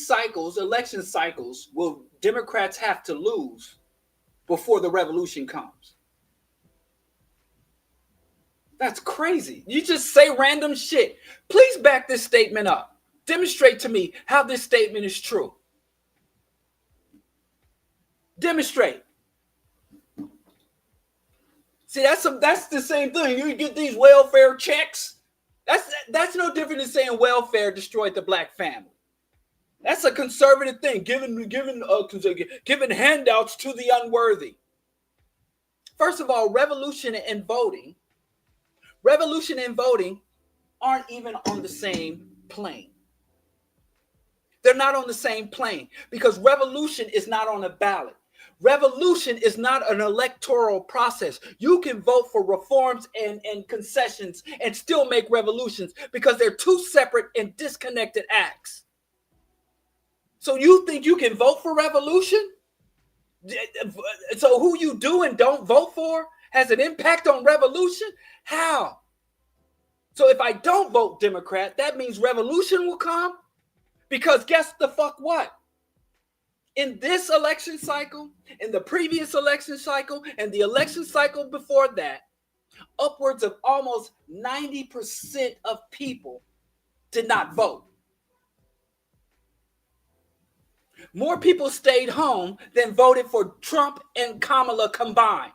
Speaker 1: election cycles will Democrats have to lose before the revolution comes? That's crazy. You just say random shit. Please back this statement up. Demonstrate to me how this statement is true. Demonstrate. See, that's the same thing. You get these welfare checks. That's no different than saying welfare destroyed the black family. That's a conservative thing, giving handouts to the unworthy. First of all, revolution and voting aren't even on the same plane. They're not on the same plane because revolution is not on a ballot. Revolution is not an electoral process. You can vote for reforms and concessions and still make revolutions because they're two separate and disconnected acts. So you think you can vote for revolution? So who you do and don't vote for has an impact on revolution? How? So if I don't vote Democrat, that means revolution will come? Because guess the fuck what? In this election cycle, in the previous election cycle, and the election cycle before that, upwards of almost 90% of people did not vote. More people stayed home than voted for Trump and Kamala combined.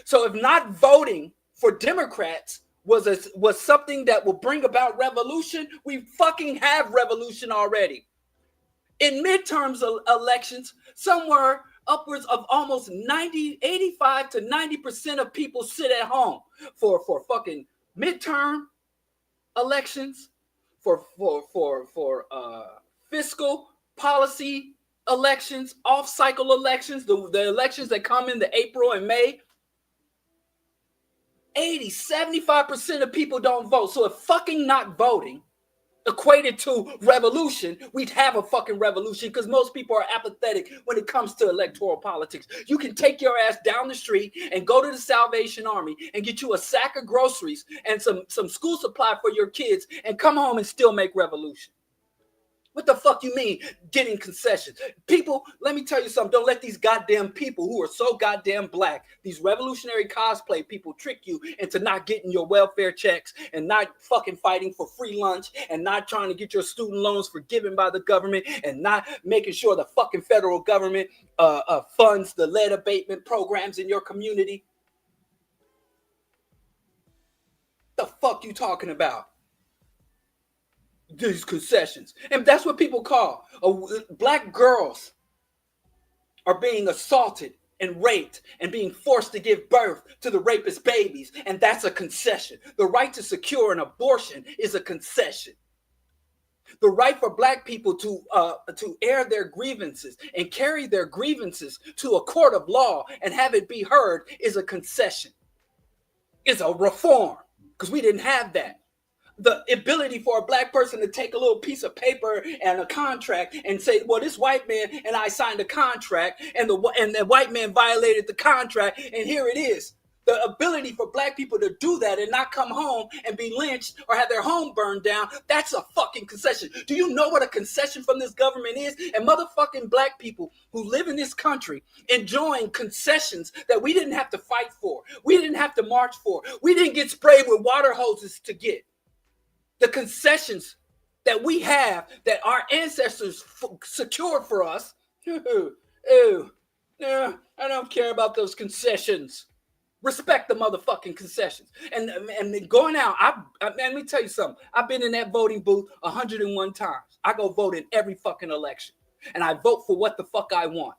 Speaker 1: So if not voting for Democrats was something that will bring about revolution, we fucking have revolution already. In midterms elections, somewhere upwards of almost 85 to 90% of people sit at home for fucking midterm elections, for fiscal policy elections, off-cycle elections, the elections that come in the April and May. 75% of people don't vote. So if fucking not voting equated to revolution, we'd have a fucking revolution because most people are apathetic when it comes to electoral politics. You can take your ass down the street and go to the Salvation Army and get you a sack of groceries and some school supply for your kids and come home and still make revolution. What the fuck you mean getting concessions? People, let me tell you something. Don't let these goddamn people who are so goddamn black, these revolutionary cosplay people, trick you into not getting your welfare checks and not fucking fighting for free lunch and not trying to get your student loans forgiven by the government and not making sure the fucking federal government funds the lead abatement programs in your community. The fuck you talking about? These concessions. And that's what people call black girls are being assaulted and raped and being forced to give birth to the rapist babies, and that's a concession. The right to secure an abortion is a concession. The right for black people to air their grievances and carry their grievances to a court of law and have it be heard is a concession. It's a reform because we didn't have that. The ability for a black person to take a little piece of paper and a contract and say, well, this white man and I signed a contract and the white man violated the contract and here it is. The ability for black people to do that and not come home and be lynched or have their home burned down, that's a fucking concession. Do you know what a concession from this government is? And motherfucking black people who live in this country enjoying concessions that we didn't have to fight for. We didn't have to march for. We didn't get sprayed with water hoses to get. The concessions that we have that our ancestors secured for us. I don't care about those concessions. Respect the motherfucking concessions. And going out, let me tell you something. I've been in that voting booth 101 times. I go vote in every fucking election. And I vote for what the fuck I want.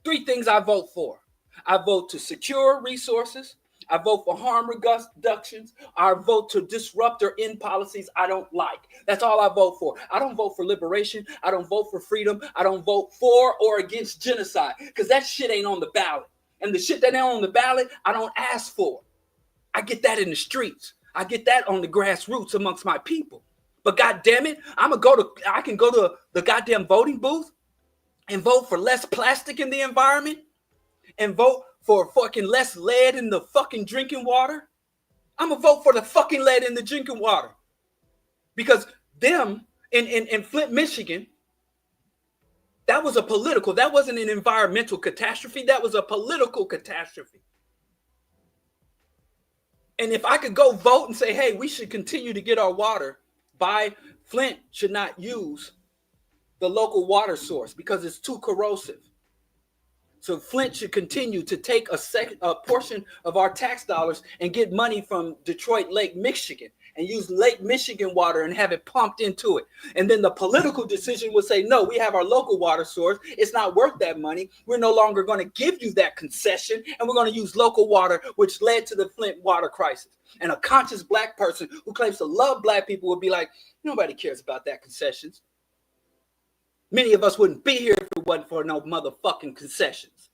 Speaker 1: 3 things I vote for. I vote to secure resources. I vote for harm reductions. I vote to disrupt or end policies I don't like. That's all I vote for. I don't vote for liberation. I don't vote for freedom. I don't vote for or against genocide because that shit ain't on the ballot. And the shit that ain't on the ballot, I don't ask for. I get that in the streets. I get that on the grassroots amongst my people. But God damn it, I can go to the goddamn voting booth and vote for less plastic in the environment and vote for fucking less lead in the fucking drinking water. I'm gonna vote for the fucking lead in the drinking water. Because them in Flint, Michigan, that wasn't an environmental catastrophe. That was a political catastrophe. And if I could go vote and say, hey, we should continue to get our water by Flint should not use the local water source because it's too corrosive. So Flint should continue to take a portion of our tax dollars and get money from Detroit Lake, Michigan. and use Lake Michigan water and have it pumped into it. And then the political decision would say, no, we have our local water source. It's not worth that money. We're no longer going to give you that concession, and we're going to use local water, which led to the Flint water crisis. And a conscious black person who claims to love black people would be like, nobody cares about that concessions. Many of us wouldn't be here if it wasn't for no motherfucking concessions.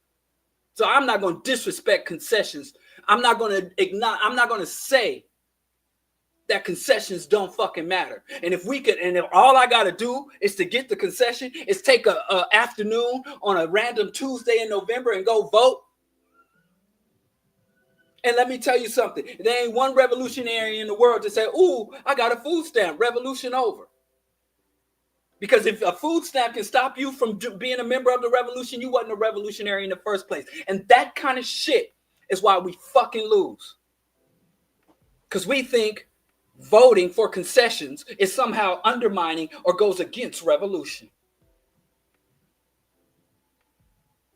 Speaker 1: So I'm not going to disrespect concessions. I'm not going to say that concessions don't fucking matter. And if all I got to do is to get the concession is take a afternoon on a random Tuesday in November and go vote. And let me tell you something. There ain't one revolutionary in the world to say, ooh, I got a food stamp. Revolution over. Because if a food stamp can stop you from being a member of the revolution, you wasn't a revolutionary in the first place. And that kind of shit is why we fucking lose. Because we think voting for concessions is somehow undermining or goes against revolution.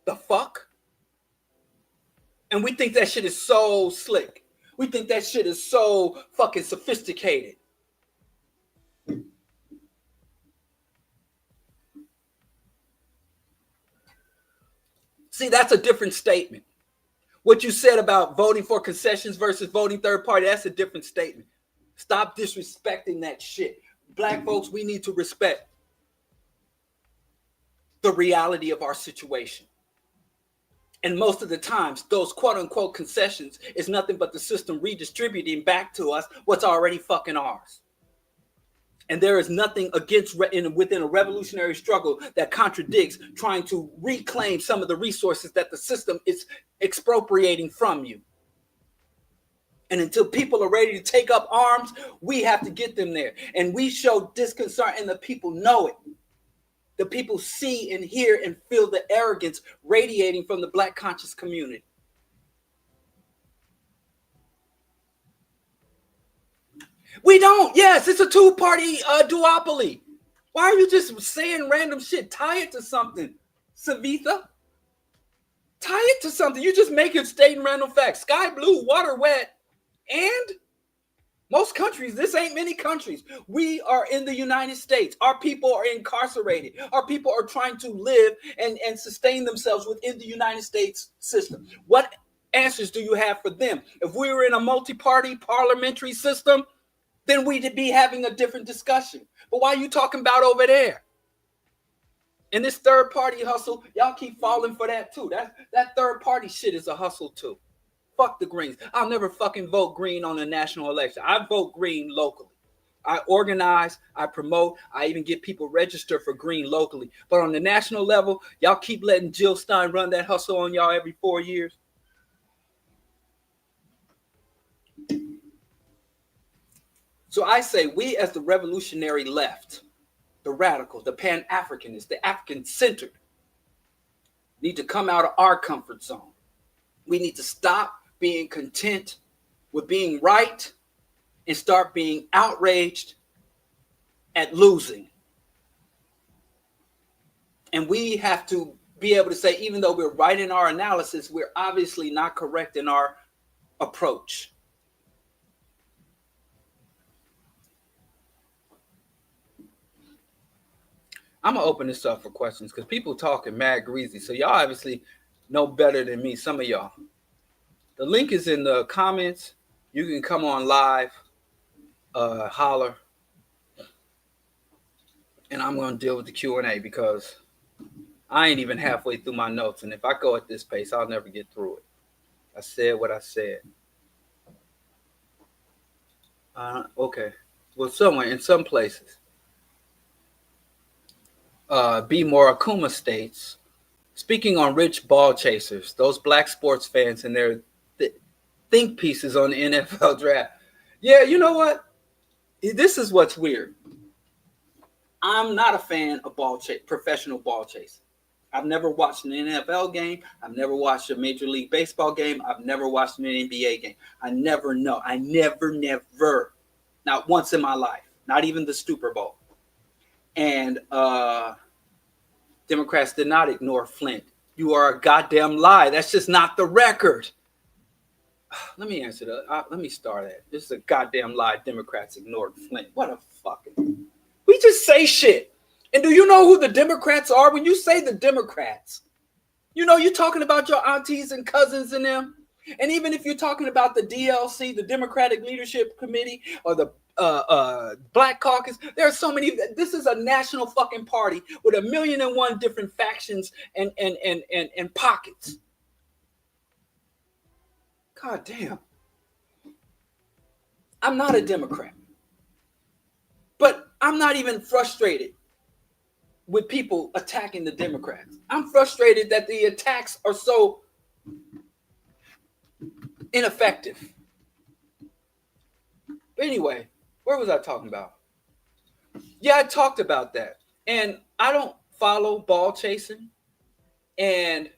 Speaker 1: The fuck? And we think that shit is so slick. We think that shit is so fucking sophisticated. See, that's a different statement. What you said about voting for concessions versus voting third party, that's a different statement. Stop disrespecting that shit. Black folks, we need to respect the reality of our situation. And most of the times, those quote unquote concessions is nothing but the system redistributing back to us what's already fucking ours. And there is nothing within a revolutionary struggle that contradicts trying to reclaim some of the resources that the system is expropriating from you. And until people are ready to take up arms, we have to get them there. And we show disconcern, and the people know it. The people see and hear and feel the arrogance radiating from the Black conscious community. We don't. Yes, it's a two-party duopoly. Why are you just saying random shit? Tie it to something, Savitha. Tie it to something. You just make it stating random facts. Sky blue, water wet, and most countries, this ain't many countries. We are in the United States. Our people are incarcerated. Our people are trying to live and sustain themselves within the United States system. What answers do you have for them? If we were in a multi-party parliamentary system, then we'd be having a different discussion. But why are you talking about over there? And this third party hustle, y'all keep falling for that too. That third party shit is a hustle too. Fuck the Greens. I'll never fucking vote Green on a national election. I vote Green locally. I organize, I promote, I even get people registered for Green locally. But on the national level, y'all keep letting Jill Stein run that hustle on y'all every 4 years. So I say we as the revolutionary left, the radical, the Pan-Africanist, the African-centered, need to come out of our comfort zone. We need to stop being content with being right and start being outraged at losing. And we have to be able to say, even though we're right in our analysis, we're obviously not correct in our approach. I'm going to open this up for questions because people talking mad greasy. So y'all obviously know better than me, some of y'all. The link is in the comments. You can come on live, holler. And I'm going to deal with the Q&A because I ain't even halfway through my notes. And if I go at this pace, I'll never get through it. I said what I said. Okay. Well, somewhere, in some places. B. Morakuma states, speaking on rich ball chasers, those black sports fans and their think pieces on the NFL draft. Yeah, you know what? This is what's weird. I'm not a fan of professional ball chasing. I've never watched an NFL game. I've never watched a Major League Baseball game. I've never watched an NBA game. I never know. I never, not once in my life, not even the Super Bowl. And Democrats did not ignore Flint. You are a goddamn lie. That's just not the record. Let me answer that. Let me start at. This is a goddamn lie. Democrats ignored Flint. What a fucking. We just say shit. And do you know who the Democrats are? When you say the Democrats, you're talking about your aunties and cousins and them. And even if you're talking about the DLC, the Democratic Leadership Committee, or the Black Caucus, there are so many. This is a national fucking party with 1,000,001 different factions and pockets. God damn. I'm not a Democrat. But I'm not even frustrated with people attacking the Democrats. I'm frustrated that the attacks are so ineffective. But anyway, where was I talking about? Yeah, I talked about that. And I don't follow ball chasing. And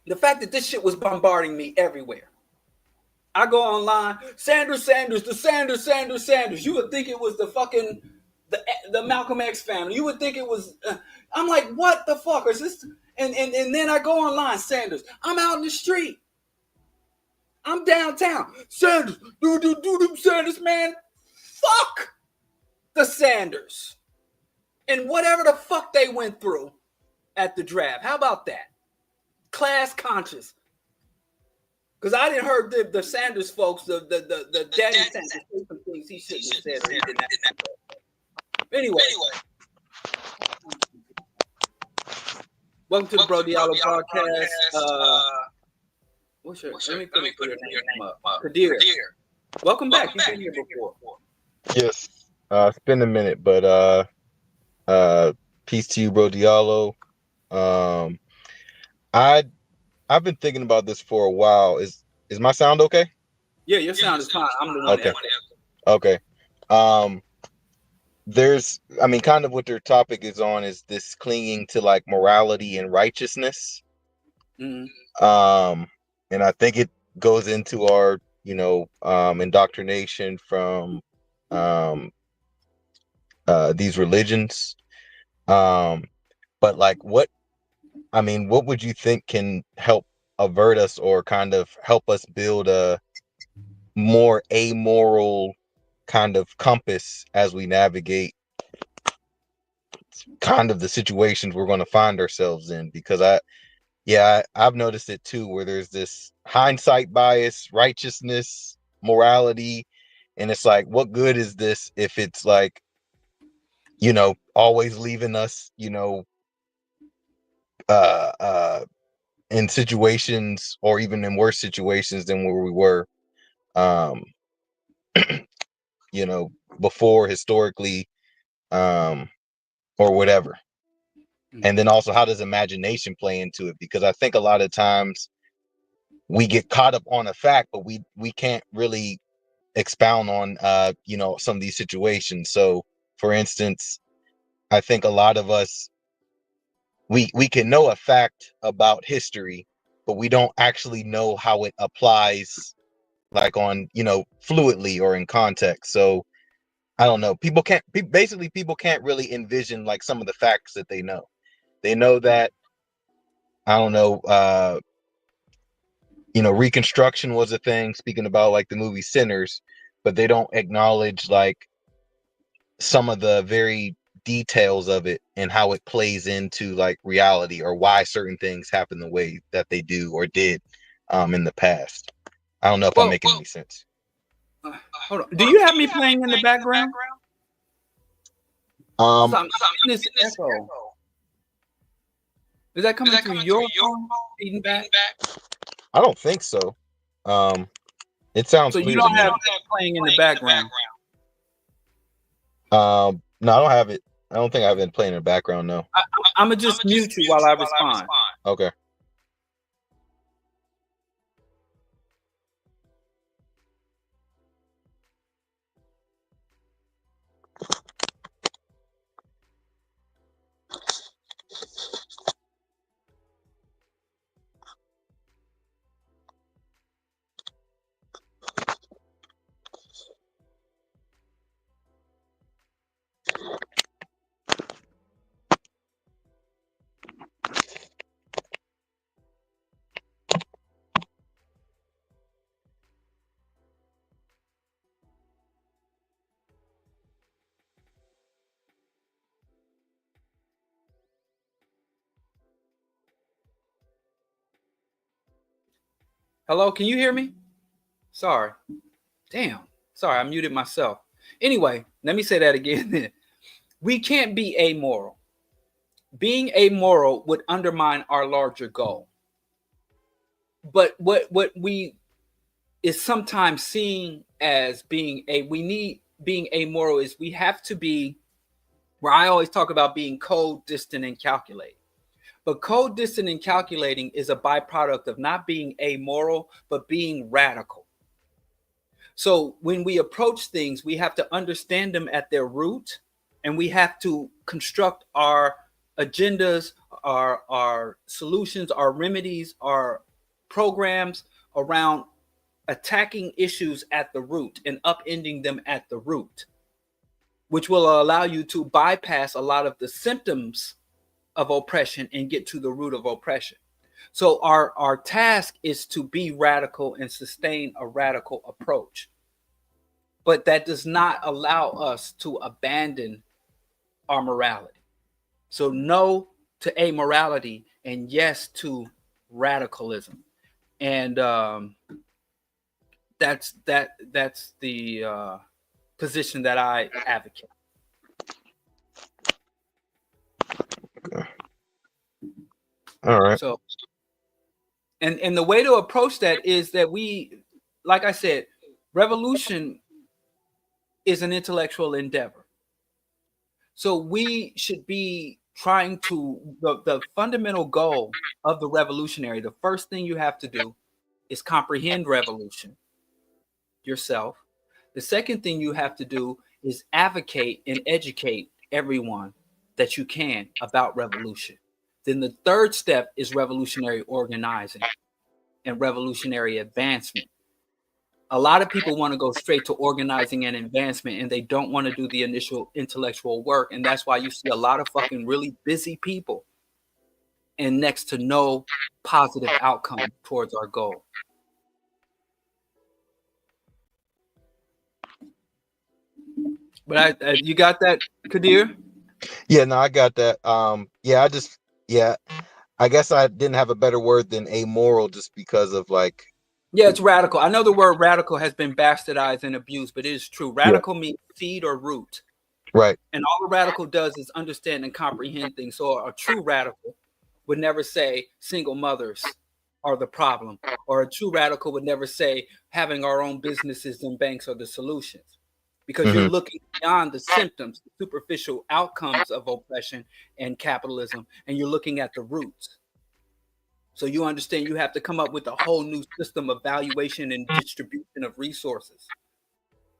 Speaker 1: the fact that this shit was bombarding me everywhere. I go online, Sanders, Sanders. You would think it was the fucking the Malcolm X family. You would think it was. I'm like, what the fuck is this? And then I go online, Sanders. I'm out in the street. I'm downtown. Sanders, do them Sanders, man. Fuck the Sanders and whatever the fuck they went through at the draft. How about that? Class conscious. Because I didn't heard the Sanders folks, the daddy Sanders say some things he shouldn't have said. Or he didn't have to. Anyway, welcome to the BroDiallo podcast. What's your? Let me put your name up. Kadir. Welcome back. You've been here before.
Speaker 2: Yes, it's been a minute, but peace to you, BroDiallo. I've been thinking about this for a while. Is my sound okay?
Speaker 1: Yeah, your sound is fine. I'm the one.
Speaker 2: Okay. Okay. I mean, kind of what their topic is on is this clinging to like morality and righteousness.
Speaker 1: Mm-hmm.
Speaker 2: And I think it goes into our, indoctrination from these religions. But like what would you think can help avert us or kind of help us build a more amoral kind of compass as we navigate kind of the situations we're going to find ourselves in? Because I've noticed it too, where there's this hindsight bias, righteousness, morality, and it's like, what good is this if it's like, always leaving us, in situations or even in worse situations than where we were, um, before historically, or whatever. And then also, how does imagination play into it? Because I think a lot of times we get caught up on a fact, but we can't really expound on, some of these situations. So, for instance, I think a lot of us, we can know a fact about history, but we don't actually know how it applies, like on, fluidly or in context. So I don't know. People can't really envision like some of the facts that they know. They know that, I don't know, Reconstruction was a thing, speaking about like the movie Sinners, but they don't acknowledge like some of the very details of it and how it plays into like reality, or why certain things happen the way that they do or did in the past. I don't know if I'm making any sense.
Speaker 1: Hold on. Do you have me playing in the background? I'm in this echo. Is that coming through your phone? Feeding back?
Speaker 2: I don't think so. It sounds
Speaker 1: so
Speaker 2: clear
Speaker 1: you don't
Speaker 2: to me.
Speaker 1: have that playing in the background.
Speaker 2: No, I don't have it. I don't think I have it playing in the background. No.
Speaker 1: I'm gonna just mute you while I respond.
Speaker 2: Okay.
Speaker 1: Hello, can you hear me? Sorry. Damn. Sorry, I muted myself. Anyway, let me say that again. We can't be amoral. Being amoral would undermine our larger goal. But what we is sometimes seen as being being amoral is we have to be where I always talk about being cold, distant, and calculating. But cold, distant, and calculating is a byproduct of not being amoral, but being radical. So when we approach things, we have to understand them at their root, and we have to construct our agendas, our solutions, our remedies, our programs around attacking issues at the root and upending them at the root, which will allow you to bypass a lot of the symptoms of oppression and get to the root of oppression. So our task is to be radical and sustain a radical approach. But that does not allow us to abandon our morality. So no to amorality and yes to radicalism. And that's the position that I advocate.
Speaker 2: Okay. All right.
Speaker 1: So, and the way to approach that is that we, like I said, revolution is an intellectual endeavor. So we should be trying to the fundamental goal of the revolutionary. The first thing you have to do is comprehend revolution yourself. The second thing you have to do is advocate and educate everyone that you can about revolution. Then the third step is revolutionary organizing and revolutionary advancement. A lot of people want to go straight to organizing and advancement and they don't want to do the initial intellectual work. And that's why you see a lot of fucking really busy people and next to no positive outcome towards our goal. But you got that, Kadir?
Speaker 2: Yeah, no, I got that. Yeah, I guess I didn't have a better word than amoral just because of like.
Speaker 1: Yeah, it's radical. I know the word radical has been bastardized and abused, but it is true. Radical means seed or root.
Speaker 2: Right.
Speaker 1: And all a radical does is understand and comprehend things. So a true radical would never say single mothers are the problem, or a true radical would never say having our own businesses and banks are the solutions, because you're looking beyond the symptoms, the superficial outcomes of oppression and capitalism, and you're looking at the roots. So you understand you have to come up with a whole new system of valuation and distribution of resources.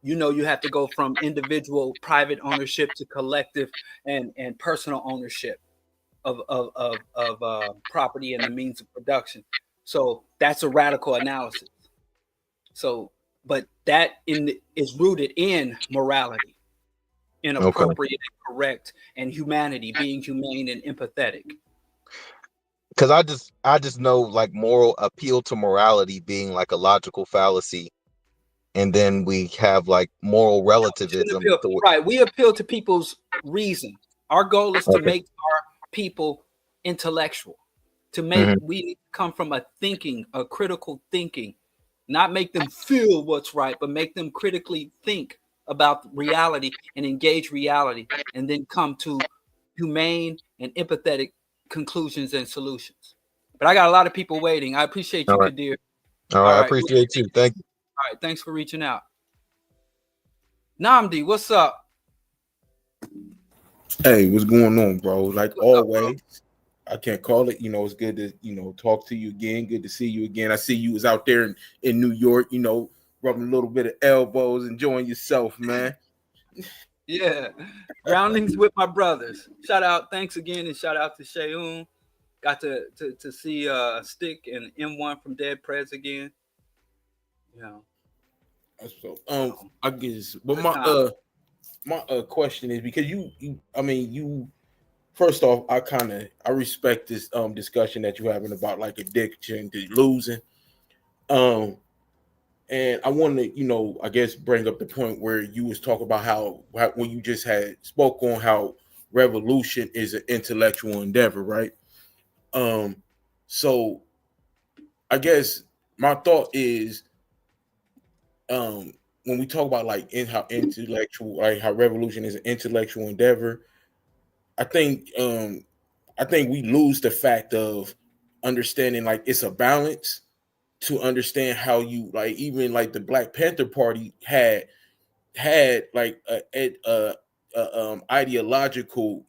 Speaker 1: You have to go from individual private ownership to collective and personal ownership of property and the means of production. So that's a radical analysis. So, but that is rooted in morality, in
Speaker 2: Okay.
Speaker 1: appropriate and correct, and humanity, being humane and empathetic.
Speaker 2: Because I just know like moral appeal to morality being like a logical fallacy, and then we have like moral relativism.
Speaker 1: Right. We appeal to people's reason. Our goal is to
Speaker 2: Okay.
Speaker 1: make our people intellectual.
Speaker 2: Mhm.
Speaker 1: We need to come from a thinking, a critical thinking, not make them feel what's right, but make them critically think about reality and engage reality, and then come to humane and empathetic conclusions and solutions. But I got a lot of people waiting. I appreciate
Speaker 2: All
Speaker 1: you,
Speaker 2: right.
Speaker 1: Kadir.
Speaker 2: All
Speaker 1: All
Speaker 2: right. I
Speaker 1: right.
Speaker 2: appreciate you. Thank you.
Speaker 1: All right. Thanks for reaching out. Namdi, what's up?
Speaker 3: Hey, what's going on, bro? Like
Speaker 1: What's up, bro?
Speaker 3: always, I can't call it. It's good to talk to you again. Good to see you again. I see you was out there in New York. Rubbing a little bit of elbows, enjoying yourself, man.
Speaker 1: Yeah. Groundings with my brothers. Shout out. Thanks again. And shout out to Shayoon. Got to see Stick and M1 from Dead Prez again. Yeah.
Speaker 3: So,
Speaker 1: So,
Speaker 3: I guess. But
Speaker 1: good time.
Speaker 3: my question is because I mean, you. First off, I respect this discussion that you're having about like addiction to losing. Um, and I want to, I guess bring up the point where you was talking about how when you just had spoke on how revolution is an intellectual endeavor, right? Um, so I guess my thought is, when we talk about like in how intellectual, like how revolution is an intellectual endeavor, I think we lose the fact of understanding like it's a balance to understand how you like, even like the Black Panther Party had like a ideological,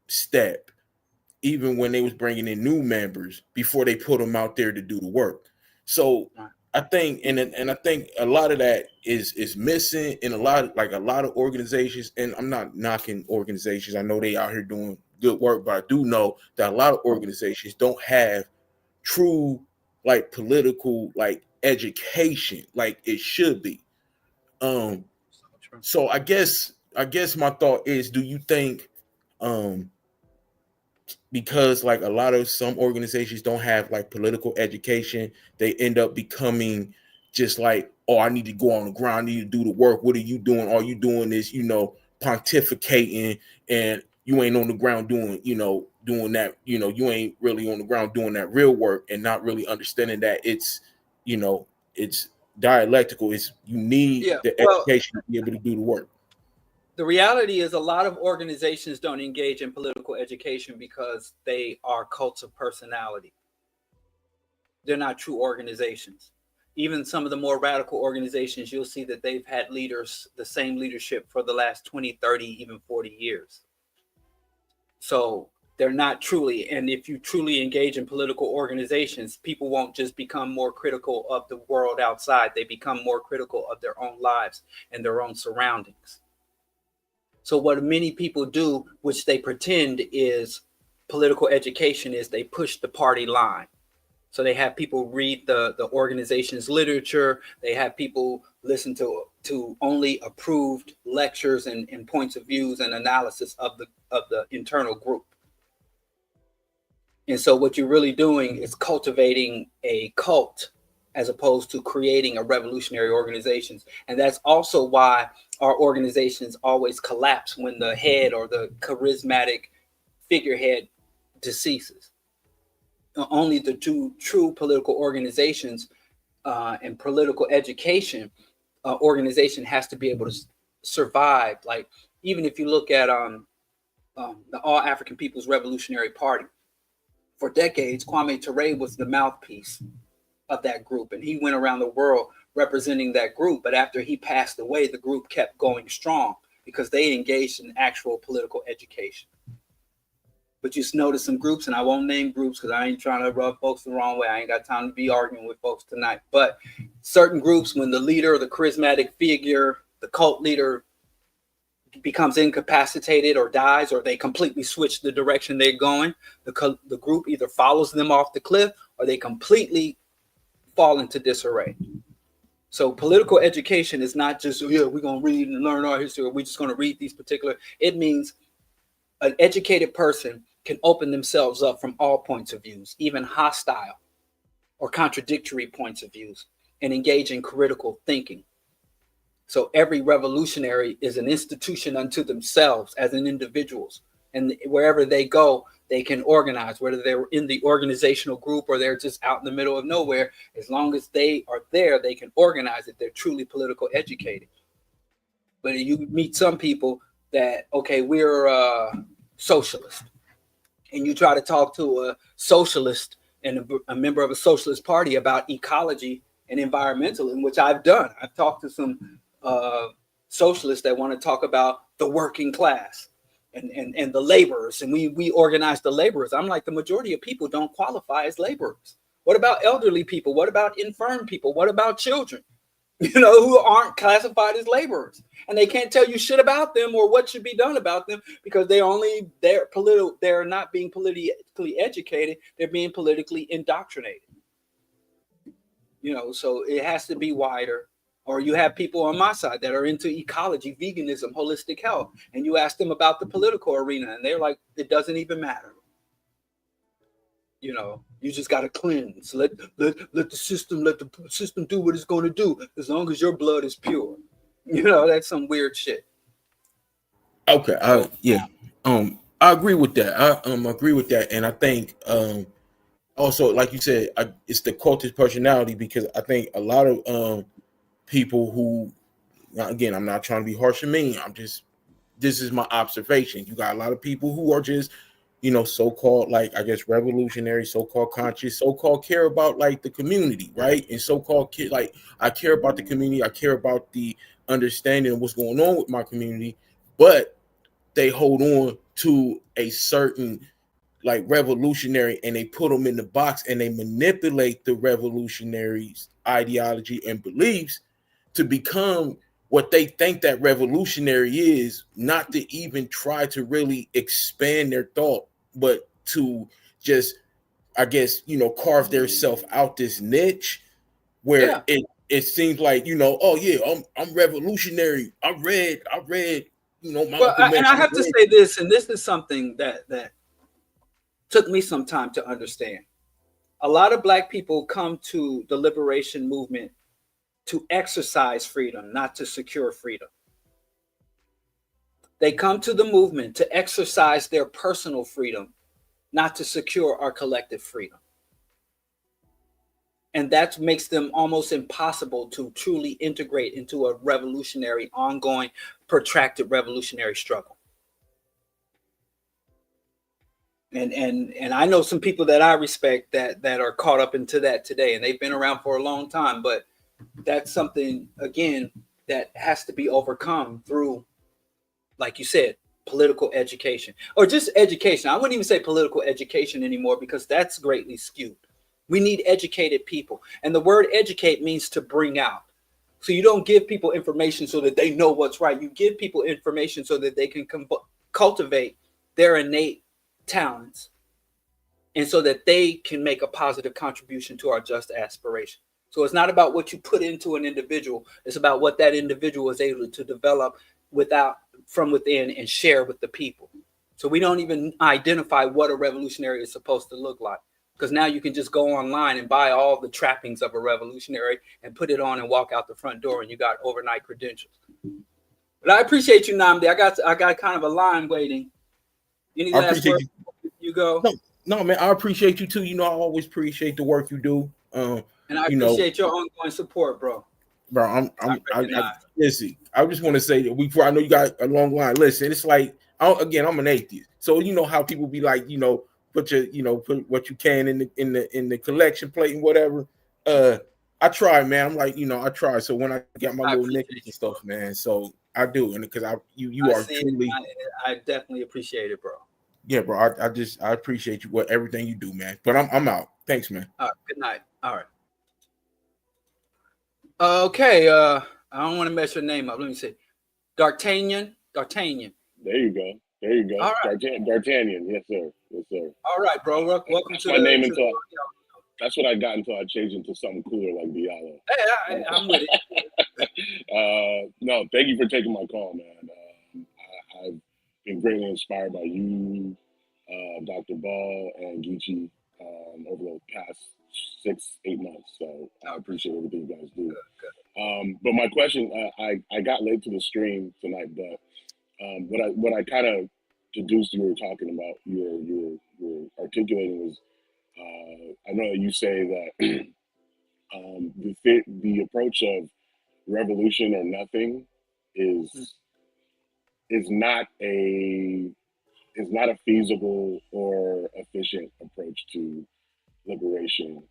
Speaker 3: step, even when they was bringing in new members before they put them out there to do the work. So I think, and I think a lot of that is missing in a lot of organizations. And I'm not knocking organizations. I know they out here doing good work, but I do know that a lot of organizations don't have true like political like education like it should be. So I guess my thought is, do you think um because like a lot of some organizations don't have like political education, they end up becoming just like, oh, I need to go on the ground, I need to do the work. What are you doing? All you doing is, pontificating, and you ain't on the ground doing that, you ain't really on the ground doing that real work, and not really understanding that it's dialectical. It's, you need
Speaker 1: Yeah,
Speaker 3: the
Speaker 1: well,
Speaker 3: education to be able to do the work.
Speaker 1: the reality is a lot of organizations don't engage in political education because they are cults of personality. They're not true organizations. Even some of the more radical organizations, you'll see that they've had leaders, the same leadership for the last 20, 30, even 40 years. So they're not truly, and if you truly engage in political organizations, people won't just become more critical of the world outside. They become more critical of their own lives and their own surroundings. So what many people do, which they pretend is political education, is they push the party line. So they have people read the organization's literature. They have people listen to only approved lectures and points of views and analysis of the internal group. And so what you're really doing is cultivating a cult as opposed to creating a revolutionary organizations. And that's also why our organizations always collapse when the head or the charismatic figurehead deceases. Only the two true political organizations and political education organization has to be able to survive. Like, even if you look at the All African People's Revolutionary Party, for decades, Kwame Ture was the mouthpiece of that group, and he went around the world representing that group. But after he passed away, the group kept going strong because they engaged in actual political education. But you notice some groups, and I won't name groups because I ain't trying to rub folks the wrong way. I ain't got time to be arguing with folks tonight. But certain groups, when the leader, the charismatic figure, the cult leader becomes incapacitated or dies, or they completely switch the direction they're going, the group either follows them off the cliff or they completely fall into disarray. So political education is not just, oh, yeah, we're going to read and learn our history, or we're just going to read these particular. It means an educated person can open themselves up from all points of views, even hostile or contradictory points of views, and engage in critical thinking. So every revolutionary is an institution unto themselves as an individuals. And wherever they go, they can organize, whether they're in the organizational group or they're just out in the middle of nowhere. As long as they are there, they can organize it. They're truly political educated. But you meet some people that, okay, we're socialist. And you try to talk to a socialist and a member of a socialist party about ecology and environmentalism, which I've done. I've talked to some socialists that want to talk about the working class and the laborers, and we organize the laborers. I'm like, the majority of people don't qualify as laborers. What about elderly people? What about infirm people? What about children, who aren't classified as laborers? And they can't tell you shit about them or what should be done about them because they're not being politically educated. They're being politically indoctrinated. So it has to be wider. Or you have people on my side that are into ecology, veganism, holistic health, and you ask them about the political arena, and they're like, it doesn't even matter. You just got to cleanse. Let the system do what it's going to do, as long as your blood is pure. That's some weird shit.
Speaker 3: Okay, yeah, I agree with that. I agree with that, and I think also, like you said, it's the cultist personality, because I think a lot of people who, again, I'm not trying to be harsh and mean. This is my observation. You got a lot of people who are just, so-called, like, I guess, revolutionary, so-called conscious, so-called care about, like, the community, right? And so-called like, I care about the community. I care about the understanding of what's going on with my community, but they hold on to a certain, like, revolutionary, and they put them in the box, and they manipulate the revolutionary's ideology and beliefs to become what they think that revolutionary is, not to even try to really expand their thought, but to just, I guess, carve their self out this niche where it seems like, oh yeah, I'm revolutionary. I read, Malcolm
Speaker 1: and
Speaker 3: X.
Speaker 1: I have to say this, and this is something that took me some time to understand. A lot of Black people come to the liberation movement to exercise freedom, not to secure freedom. They come to the movement to exercise their personal freedom, not to secure our collective freedom. And that makes them almost impossible to truly integrate into a revolutionary, ongoing, protracted revolutionary struggle. And I know some people that I respect that are caught up into that today, and they've been around for a long time, but that's something, again, that has to be overcome through, like you said, political education, or just education. I wouldn't even say political education anymore, because that's greatly skewed. We need educated people. And the word educate means to bring out. So you don't give people information so that they know what's right. You give people information so that they can cultivate their innate talents, and so that they can make a positive contribution to our just aspiration. So it's not about what you put into an individual. It's about what that individual is able to develop from within and share with the people. So we don't even identify what a revolutionary is supposed to look like, because now you can just go online and buy all the trappings of a revolutionary and put it on and walk out the front door, and you got overnight credentials. But I appreciate you, Namdi. I got kind of a line waiting. Any last words? You go.
Speaker 3: No, man. I appreciate you too. I always appreciate the work you do.
Speaker 1: And I appreciate your ongoing support, bro.
Speaker 3: Bro, listen. I just want to say that before, I know you got a long line. Listen, it's like, I'm an atheist, so you know how people be like, put what you can in the collection plate and whatever. I try, man. I'm like, I try. So when I get my little nickels and stuff, man, so I do, and because you are truly,
Speaker 1: I definitely appreciate it, bro.
Speaker 3: Yeah, bro. I appreciate you, everything you do, man. But I'm out. Thanks, man.
Speaker 1: All right. Good night. All right. Okay. I don't want to mess your name up. Let me see. D'Artagnan.
Speaker 4: There you go. All right. D'Artagnan. Yes, sir.
Speaker 1: All right, bro. Welcome to
Speaker 4: my name until that's what I got until I changed into something cooler like Diallo.
Speaker 1: Hey, I'm with
Speaker 4: it. No, thank you for taking my call, man. I've been greatly inspired by you, Dr. Ball, and Geechee over the past 6-8 months. So I appreciate everything you guys do. Good. But my question, I got late to the stream tonight, but what I kind of deduced you were talking about, you were articulating was, I know that you say that the approach of revolution or nothing is not a feasible or efficient approach to liberation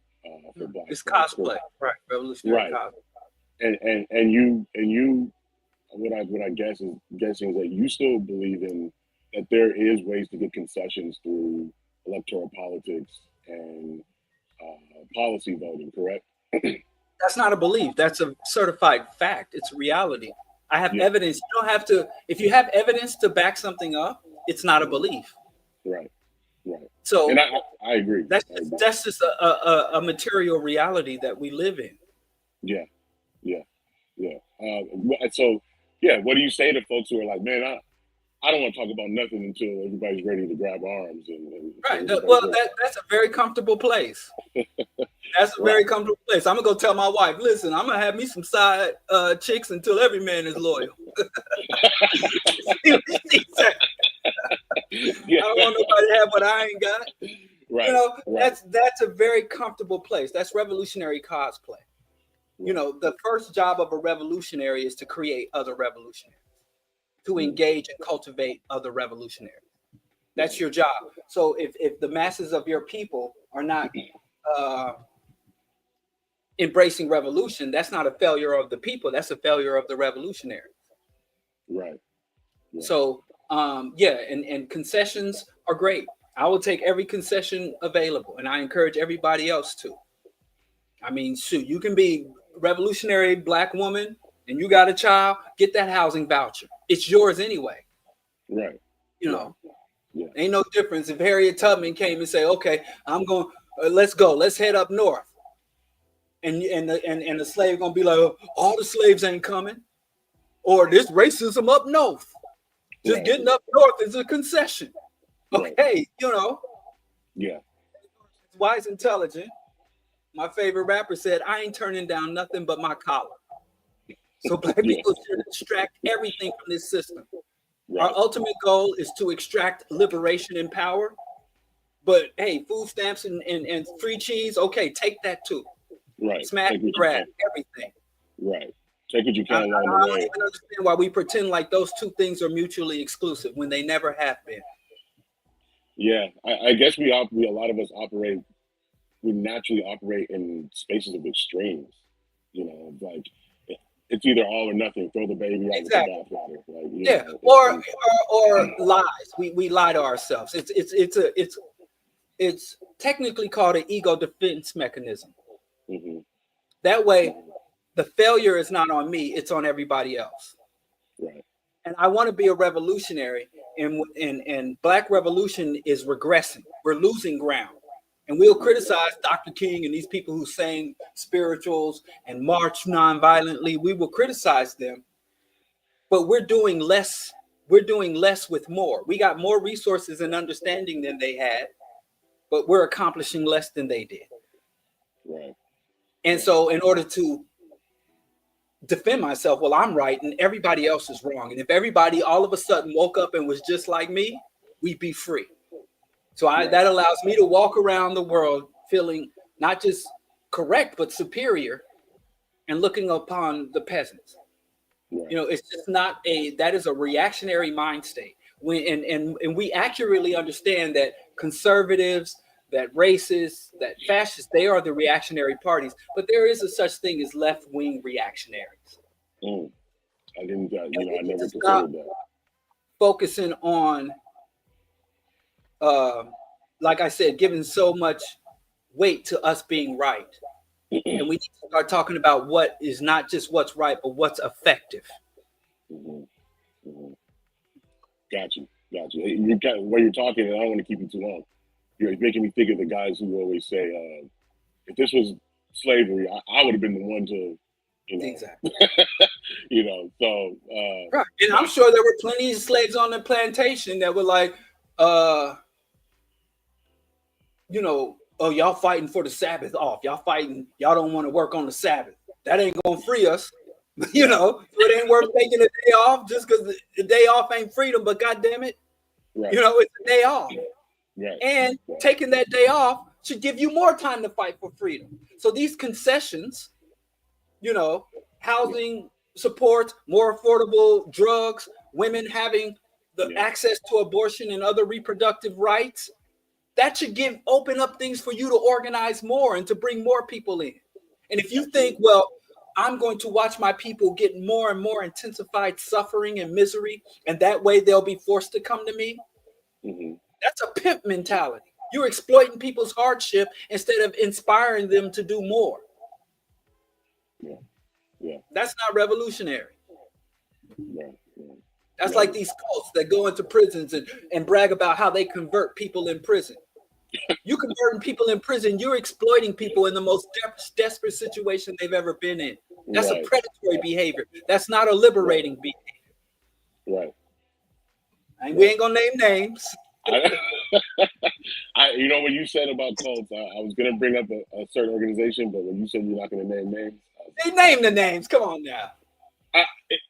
Speaker 4: for Black.
Speaker 1: It's cosplay, right? Revolutionary cosplay.
Speaker 4: And you what I guessing is that you still believe in that there is ways to get concessions through electoral politics and policy voting, correct?
Speaker 1: That's not a belief. That's a certified fact. It's reality. I have evidence. You don't have to. If you have evidence to back something up, it's not a belief.
Speaker 4: Right.
Speaker 1: So,
Speaker 4: and I agree.
Speaker 1: That's just a material reality that we live in.
Speaker 4: Yeah. So, what do you say to folks who are like, man, I don't want to talk about nothing until everybody's ready to grab arms?
Speaker 1: Right. Well, that's a very comfortable place. That's a very comfortable place. I'm gonna go tell my wife, listen, I'm gonna have me some side chicks until every man is loyal. I don't want nobody to have what I ain't got. You know, that's a very comfortable place. That's revolutionary cosplay. You know, the first job of a revolutionary is to create other revolutionaries, to engage and cultivate other revolutionaries. That's your job. So if the masses of your people are not embracing revolution, that's not a failure of the people. That's a failure of the revolutionaries.
Speaker 4: Right.
Speaker 1: So, and concessions are great. I will take every concession available, and I encourage everybody else to. I mean, shoot, you can be revolutionary Black woman and you got a child, get that housing voucher. It's yours anyway.
Speaker 4: Right.
Speaker 1: You know, ain't no difference if Harriet Tubman came and say, okay, I'm going, let's go, let's head up north. And the slave gonna be like, oh, all the slaves ain't coming, or this racism up north. Just getting up north is a concession. Okay, you know.
Speaker 4: Yeah.
Speaker 1: Wise, intelligent. My favorite rapper said, I ain't turning down nothing but my collar. So Black people should extract everything from this system. Our ultimate goal is to extract liberation and power. But hey, food stamps and free cheese, okay, take that too.
Speaker 4: Right.
Speaker 1: Smash, grab, everything.
Speaker 4: Right. Take what you can along the way.
Speaker 1: I don't even understand why we pretend like those two things are mutually exclusive when they never have been.
Speaker 4: Yeah, I guess a lot of us operate. We naturally operate in spaces of extremes. You know, like it's either all or nothing. Throw the baby out with the bathwater. Like,
Speaker 1: yeah, know, or lies. We lie to ourselves. It's technically called an ego defense mechanism.
Speaker 4: Mm-hmm.
Speaker 1: That way, the failure is not on me; it's on everybody else.
Speaker 4: Right.
Speaker 1: And I want to be a revolutionary, and Black revolution is regressing. We're losing ground. And we'll criticize Dr. King and these people who sing spirituals and march nonviolently. We will criticize them, but we're doing less. We're doing less with more. We got more resources and understanding than they had, but we're accomplishing less than they did.
Speaker 4: Right.
Speaker 1: And so in order to defend myself, well, I'm right and everybody else is wrong. And if everybody all of a sudden woke up and was just like me, we'd be free. So that allows me to walk around the world feeling not just correct, but superior and looking upon the peasants. You know, it's just not that is a reactionary mind state. And we accurately understand that conservatives, that racists, that fascists, they are the reactionary parties, but there is a such thing as left-wing reactionaries.
Speaker 4: I didn't, I never considered that.
Speaker 1: Focusing on like I said, giving so much weight to us being right. And we need to start talking about what is not just what's right, but what's effective.
Speaker 4: Mm-hmm. Mm-hmm. Got you. While you're talking, and I don't want to keep you too long, you're making me think of the guys who always say, if this was slavery, I would have been the one to, you know.
Speaker 1: Exactly.
Speaker 4: You know, so.
Speaker 1: Right. And I'm sure there were plenty of slaves on the plantation that were like, you know, oh, y'all fighting for the Sabbath off. Y'all don't want to work on the Sabbath. That ain't going to free us. You know, it ain't worth taking a day off just because the day off ain't freedom, but God damn it, you know, it's a day off. And taking that day off should give you more time to fight for freedom. So these concessions, you know, housing support, more affordable drugs, women having the access to abortion and other reproductive rights, that should open up things for you to organize more and to bring more people in. And if you think, well, I'm going to watch my people get more and more intensified suffering and misery, and that way they'll be forced to come to me, that's a pimp mentality. You're exploiting people's hardship instead of inspiring them to do more. That's not revolutionary. That's like these cults that go into prisons and brag about how they convert people in prison. You converting people in prison, you're exploiting people in the most desperate situation they've ever been in. That's a predatory behavior. That's not a liberating behavior. And we ain't gonna name names.
Speaker 4: You know, when you said about cults, I was gonna bring up a certain organization, but when you said you're not gonna name names,
Speaker 1: they name the names. Come on now.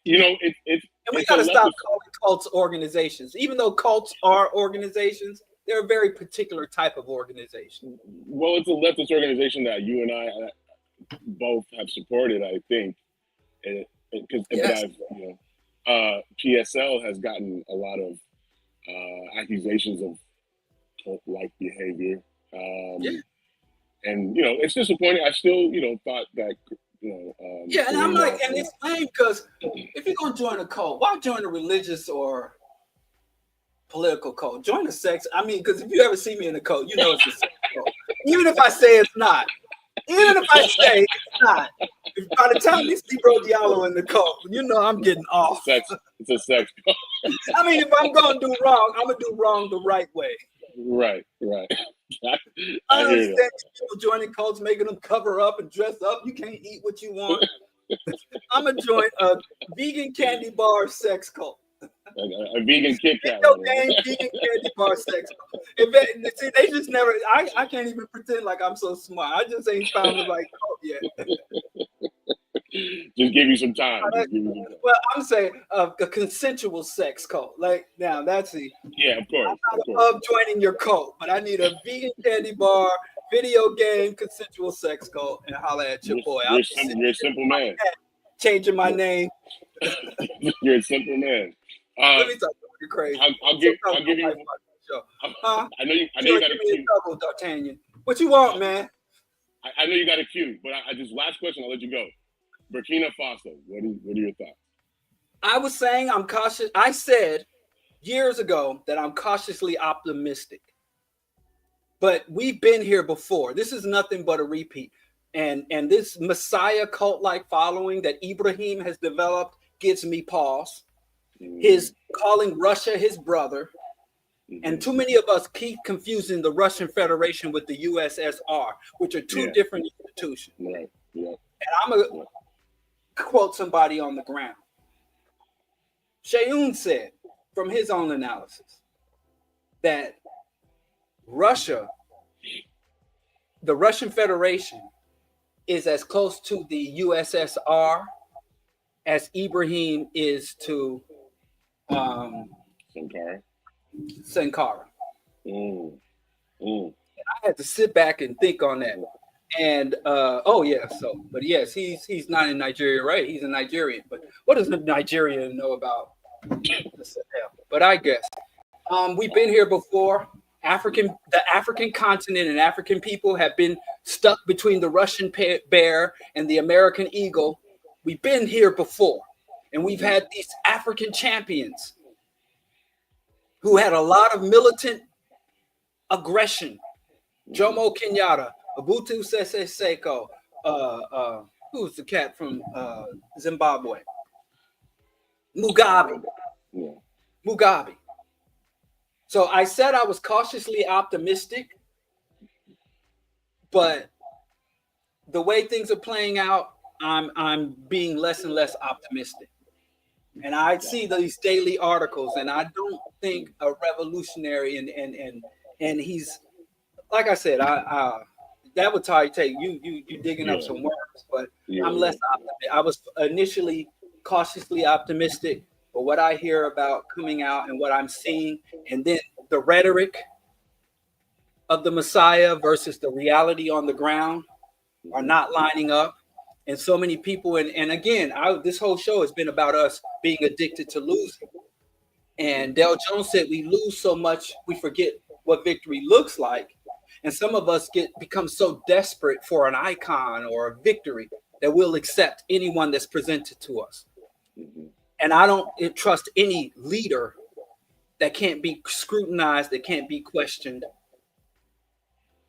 Speaker 4: You know,
Speaker 1: and we gotta stop calling cults organizations, even though cults are organizations. They're a very particular type of organization.
Speaker 4: Well, it's a leftist organization that you and I both have supported, I think, because
Speaker 1: Yes.
Speaker 4: PSL has gotten a lot of accusations of cult-like behavior. And it's disappointing. I still thought that
Speaker 1: and I'm like, and it's lame because if you're gonna join a cult, why join a religious or political cult? Join a sex. I mean, because if you ever see me in a cult, you know it's a sex cult. Even if I say it's not. Even if I say it's not. By the time you see BroDiallo in the cult, you know I'm getting off.
Speaker 4: It's a sex cult.
Speaker 1: I mean, if I'm gonna do wrong, I'm gonna do wrong the right way.
Speaker 4: Right.
Speaker 1: I understand people joining cults, making them cover up and dress up. You can't eat what you want. I'm gonna join a vegan candy bar sex cult.
Speaker 4: A vegan Kit Kat.
Speaker 1: Vegan candy bar sex cult. See, they just never. I can't even pretend like I'm so smart. I just ain't found the right cult yet.
Speaker 4: Just give you some time.
Speaker 1: Well, I'm saying a consensual sex cult. Like now, that's the.
Speaker 4: Yeah, of course.
Speaker 1: I'm not above joining your cult, but I need a vegan candy bar, video game, consensual sex cult, and holla at your boy.
Speaker 4: You're a simple man.
Speaker 1: Changing my name.
Speaker 4: You're a simple man.
Speaker 1: Let me talk you're crazy.
Speaker 4: I'll give you. I know you got a cue.
Speaker 1: D'Artagnan. What you want, man?
Speaker 4: I know you got a cue, but I just last question. I'll let you go. Burkina Faso. What are your thoughts?
Speaker 1: I was saying I'm cautious. I said years ago that I'm cautiously optimistic. But we've been here before. This is nothing but a repeat. And this Messiah cult-like following that Ibrahim has developed gives me pause. His calling Russia his brother. And too many of us keep confusing the Russian Federation with the USSR, which are two different institutions.
Speaker 4: Right. Yeah.
Speaker 1: And I'm going to quote somebody on the ground. Shayun said, from his own analysis, that the Russian Federation is as close to the USSR as Ibrahim is to Sankara. And I had to sit back and think on that. And but yes, he's not in Nigeria, right? He's a Nigerian. But what does a Nigerian know about the Sahel? But I guess we've been here before. The African continent and African people have been stuck between the Russian bear and the American eagle. We've been here before, and we've had these African champions who had a lot of militant aggression. Jomo Kenyatta, Mobutu Sese Seko, who's the cat from Zimbabwe? Mugabe. So I said I was cautiously optimistic, but the way things are playing out, I'm being less and less optimistic. And I see these daily articles, and I don't think a revolutionary and he's, like I said, that would probably take you digging up some words, but I'm less optimistic. I was initially cautiously optimistic, but what I hear about coming out and what I'm seeing, and then the rhetoric of the Messiah versus the reality on the ground are not lining up. And so many people, and again, this whole show has been about us being addicted to losing. And Del Jones said we lose so much, we forget what victory looks like. And some of us become so desperate for an icon or a victory that we'll accept anyone that's presented to us. And I don't trust any leader that can't be scrutinized, that can't be questioned,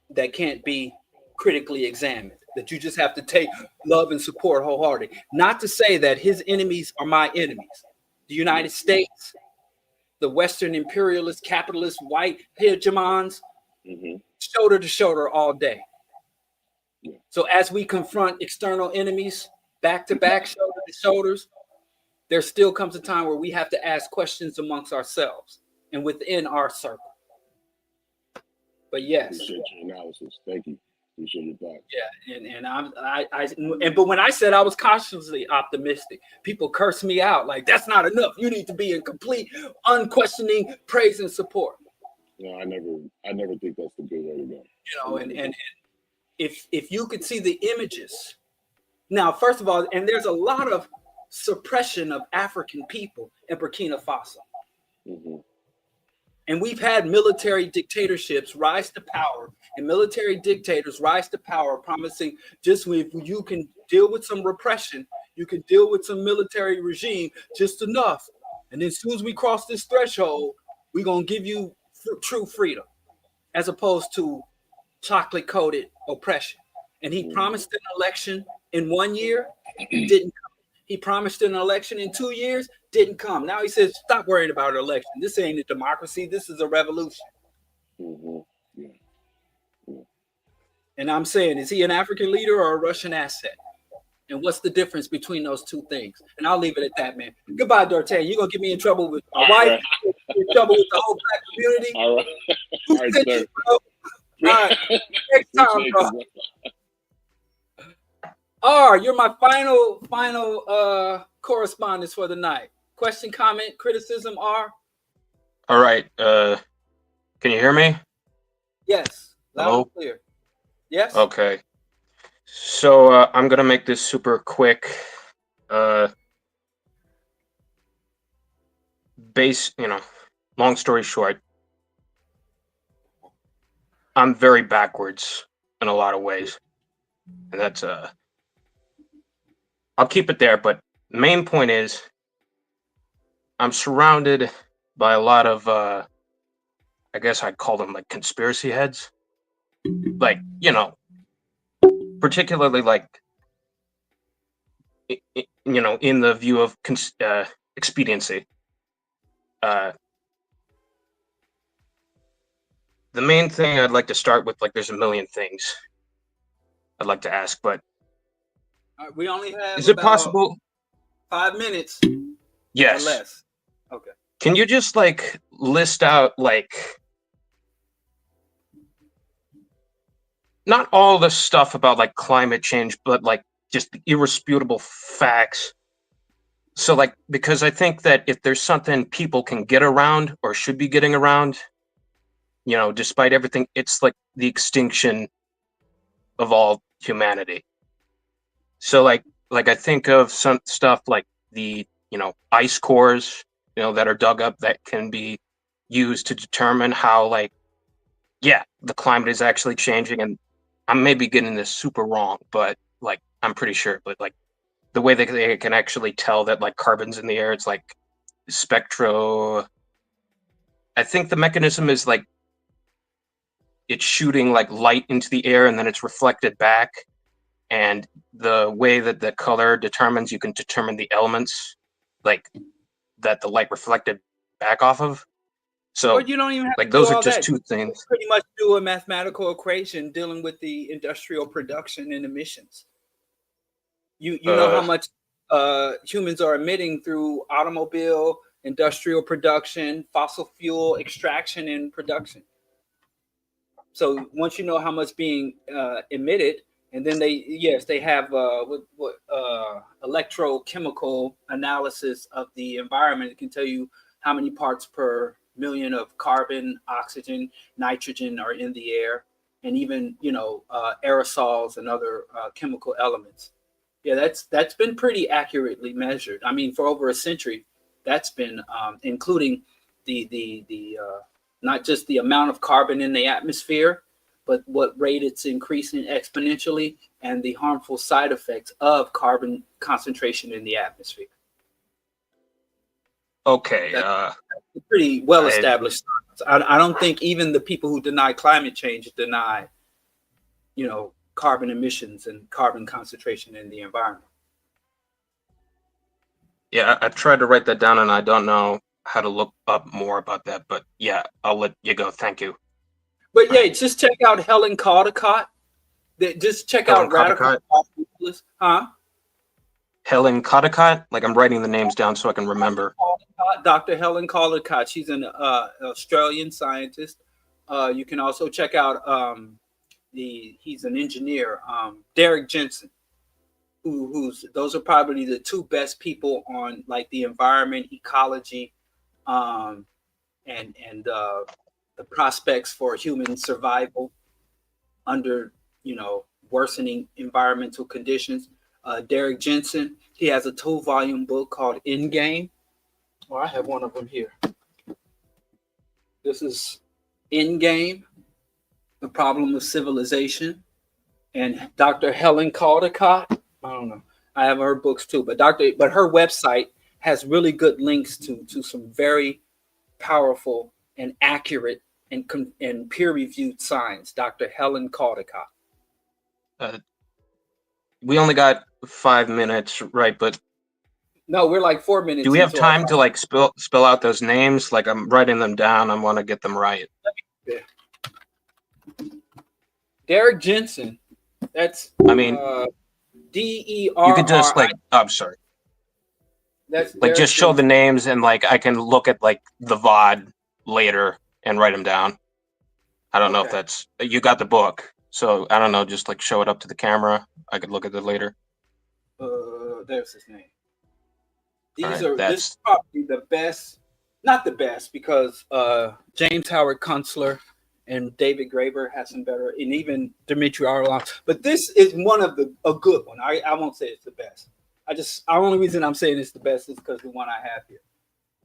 Speaker 1: that can't be critically examined, that you just have to take love and support wholeheartedly. Not to say that his enemies are my enemies. The United States, the Western imperialist, capitalist, white hegemons, shoulder to shoulder all day. So as we confront external enemies, back to back, shoulder to shoulders, there still comes a time where we have to ask questions amongst ourselves and within our circle. But yes.
Speaker 4: Appreciate your analysis. Thank you. Appreciate your thoughts.
Speaker 1: Yeah, but when I said I was cautiously optimistic, people curse me out like that's not enough. You need to be in complete, unquestioning praise and support.
Speaker 4: No, I never think that's the good way to go.
Speaker 1: And if you could see the images now, first of all, and there's a lot of suppression of African people in Burkina Faso.
Speaker 4: Mm-hmm.
Speaker 1: And we've had military dictatorships rise to power and military dictators rise to power, promising just if you can deal with some repression, you can deal with some military regime just enough. And then as soon as we cross this threshold, we're going to give you true freedom, as opposed to chocolate coated oppression. And he promised an election in 1 year, didn't come. He promised an election in 2 years, didn't come. Now he says, stop worrying about an election. This ain't a democracy. This is a revolution.
Speaker 4: Mm-hmm. Yeah. Yeah.
Speaker 1: And I'm saying, is he an African leader or a Russian asset? And what's the difference between those two things? And I'll leave it at that, man. Goodbye, D'Artagnan. You're going to get me in trouble with my wife, in trouble with the whole black community.
Speaker 4: All right. All right, sir.
Speaker 1: All right. Next time, bro. R, you're my final correspondence for the night. Question, comment, criticism, R?
Speaker 5: All right. Can you hear me?
Speaker 1: Yes. Loud
Speaker 5: Hello?
Speaker 1: and clear. Yes?
Speaker 5: Okay. So I'm going to make this super quick. Long story short, I'm very backwards in a lot of ways. And that's I'll keep it there, but the main point is I'm surrounded by a lot of I guess I'd call them like conspiracy heads. Like, particularly like in the view of expediency. The main thing I'd like to start with, like, there's a million things I'd like to ask, but
Speaker 1: We only have
Speaker 5: is it possible?
Speaker 1: 5 minutes
Speaker 5: Yes.
Speaker 1: or less. Okay.
Speaker 5: Can you just like list out like not all the stuff about like climate change, but like just the irrefutable facts? So like, because I think that if there's something people can get around or should be getting around, despite everything, it's like the extinction of all humanity. So like I think of some stuff like the, ice cores, that are dug up that can be used to determine how like, the climate is actually changing. And I may be getting this super wrong, but like, I'm pretty sure, but like the way that they can actually tell that like carbon's in the air, it's like spectro. I think the mechanism is like it's shooting like light into the air and then it's reflected back. And the way that the color determines, you can determine the elements like that the light reflected back off of. So
Speaker 1: Well, you don't even have
Speaker 5: like
Speaker 1: to
Speaker 5: those
Speaker 1: do
Speaker 5: are
Speaker 1: all
Speaker 5: just
Speaker 1: that.
Speaker 5: two
Speaker 1: You
Speaker 5: things.
Speaker 1: pretty much do a mathematical equation dealing with the industrial production and emissions. You know how much humans are emitting through automobile, industrial production, fossil fuel extraction and production. So once you know how much being emitted, and then they have electrochemical analysis of the environment. It can tell you how many parts per million of carbon, oxygen, nitrogen are in the air, and even aerosols and other chemical elements. Yeah, that's been pretty accurately measured. I mean, for over a century, that's been including the not just the amount of carbon in the atmosphere, but what rate it's increasing exponentially and the harmful side effects of carbon concentration in the atmosphere.
Speaker 5: Okay.
Speaker 1: That's pretty well established. I don't think even the people who deny climate change deny, carbon emissions and carbon concentration in the environment.
Speaker 5: Yeah, I tried to write that down and I don't know how to look up more about that, but yeah, I'll let you go. Thank you.
Speaker 1: But yeah, just check out Helen Caldicott. Just check
Speaker 5: Helen
Speaker 1: out Radical. Huh?
Speaker 5: Helen Caldicott? Like I'm writing the names down so I can remember.
Speaker 1: Dr. Helen Caldicott. She's an Australian scientist. You can also check out he's an engineer, Derek Jensen. Those are probably the two best people on like the environment, ecology, and the prospects for human survival under, worsening environmental conditions. Derek Jensen, he has a 2-volume book called Endgame. Well, I have one of them here. This is Endgame, The Problem of Civilization. And Dr. Helen Caldicott, I don't know, I have her books too, but her website has really good links to some very powerful and accurate and peer-reviewed science. Dr. Helen Caldicott.
Speaker 5: We only got 5 minutes, right? But
Speaker 1: no, we're like 4 minutes.
Speaker 5: Do we have time to like spell out those names? Like I'm writing them down. I want to get them right.
Speaker 1: Yeah. Derek Jensen. That's DER.
Speaker 5: You could just like. I'm sorry.
Speaker 1: That's
Speaker 5: like just show the names and like I can look at like the VOD later and wr't them down. I don't know if that's you got the book, so I don't know. Just like show it up to the camera. I could look at it later.
Speaker 1: There's his name.
Speaker 5: This
Speaker 1: is probably the best, not the best, because James Howard Kunstler and David Graeber has some better, and even Dimitri Arlov. But this is one of a good one. I won't say it's the best. The only reason I'm saying it's the best is because the one I have here.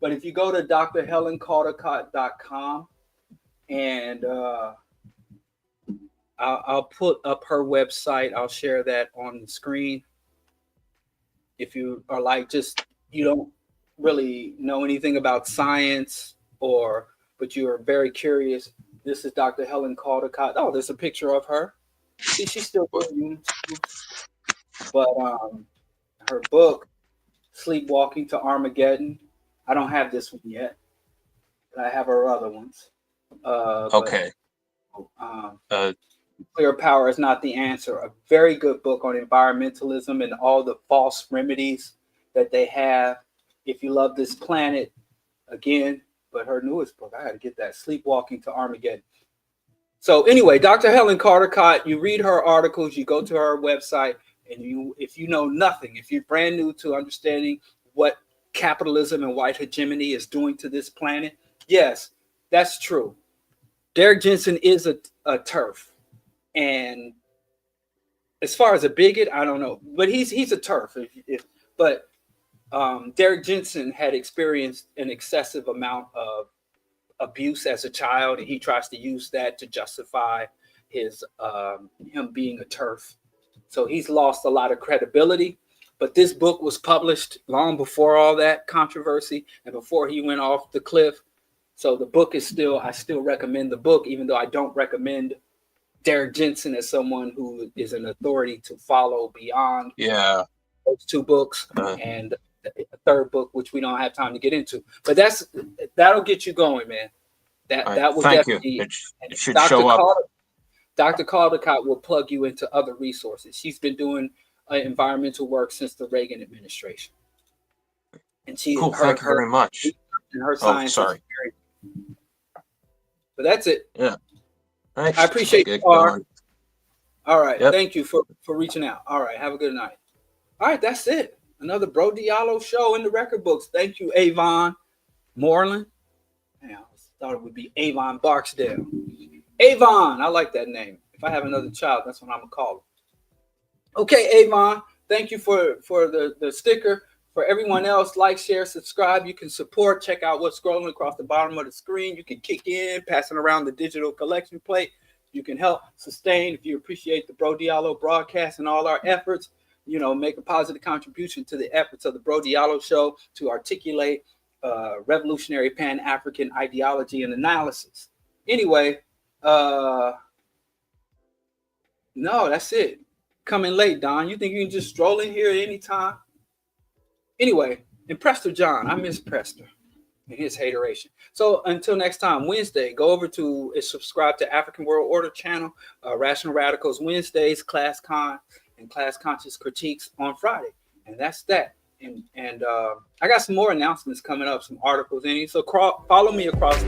Speaker 1: But if you go to drhelencaldicott.com and I'll put up her website. I'll share that on the screen. If you are like you don't really know anything about science but you are very curious, this is Dr. Helen Caldicott. Oh, there's a picture of her. See, she's still doing YouTube. But her book, Sleepwalking to Armageddon. I don't have this one yet, but I have her other ones. Clear Power is Not the Answer. A very good book on environmentalism and all the false remedies that they have. If you love this planet, again, but her newest book, I got to get that, Sleepwalking to Armageddon. So anyway, Dr. Helen Caldicott, you read her articles, you go to her website, and if you know nothing, if you're brand new to understanding what capitalism and white hegemony is doing to this planet, yes, that's true. Derek Jensen is a TERF. And as far as a bigot, I don't know, but he's a TERF. But Derek Jensen had experienced an excessive amount of abuse as a child, and he tries to use that to justify his him being a TERF. So he's lost a lot of credibility. But this book was published long before all that controversy and before he went off the cliff. So the book is I still recommend the book, even though I don't recommend Derek Jensen as someone who is an authority to follow beyond those 2 books and a third book, which we don't have time to get into. But that'll get you going, man. That will definitely.
Speaker 5: It should show up.
Speaker 1: Dr. Caldicott will plug you into other resources. She's been doing environmental work since the Reagan administration. And
Speaker 5: thank you very much.
Speaker 1: And her science. But that's it.
Speaker 5: Yeah. Thanks.
Speaker 1: I appreciate you. All right. Yep. Thank you for reaching out. All right. Have a good night. All right. That's it. Another BroDiallo show in the record books. Thank you, Avon Moreland. I thought it would be Avon Barksdale. Avon. I like that name. If I have another child, that's what I'm going to call him. Okay, Avon. Thank you for the sticker. For everyone else, like, share, subscribe. You can support. Check out what's scrolling across the bottom of the screen. You can kick in, passing around the digital collection plate. You can help sustain if you appreciate the BroDiallo broadcast and all our efforts. Make a positive contribution to the efforts of the BroDiallo show to articulate revolutionary Pan-African ideology and analysis. Anyway, no, that's it. Coming late, Don. You think you can just stroll in here at any time? Anyway, and Prester John, I miss Prester and his hateration. So until next time, Wednesday, go over to subscribe to African World Order channel, Rational Radicals Wednesdays, Class Con and Class Conscious Critiques on Friday. And that's that. And I got some more announcements coming up, some articles in it. So follow me across.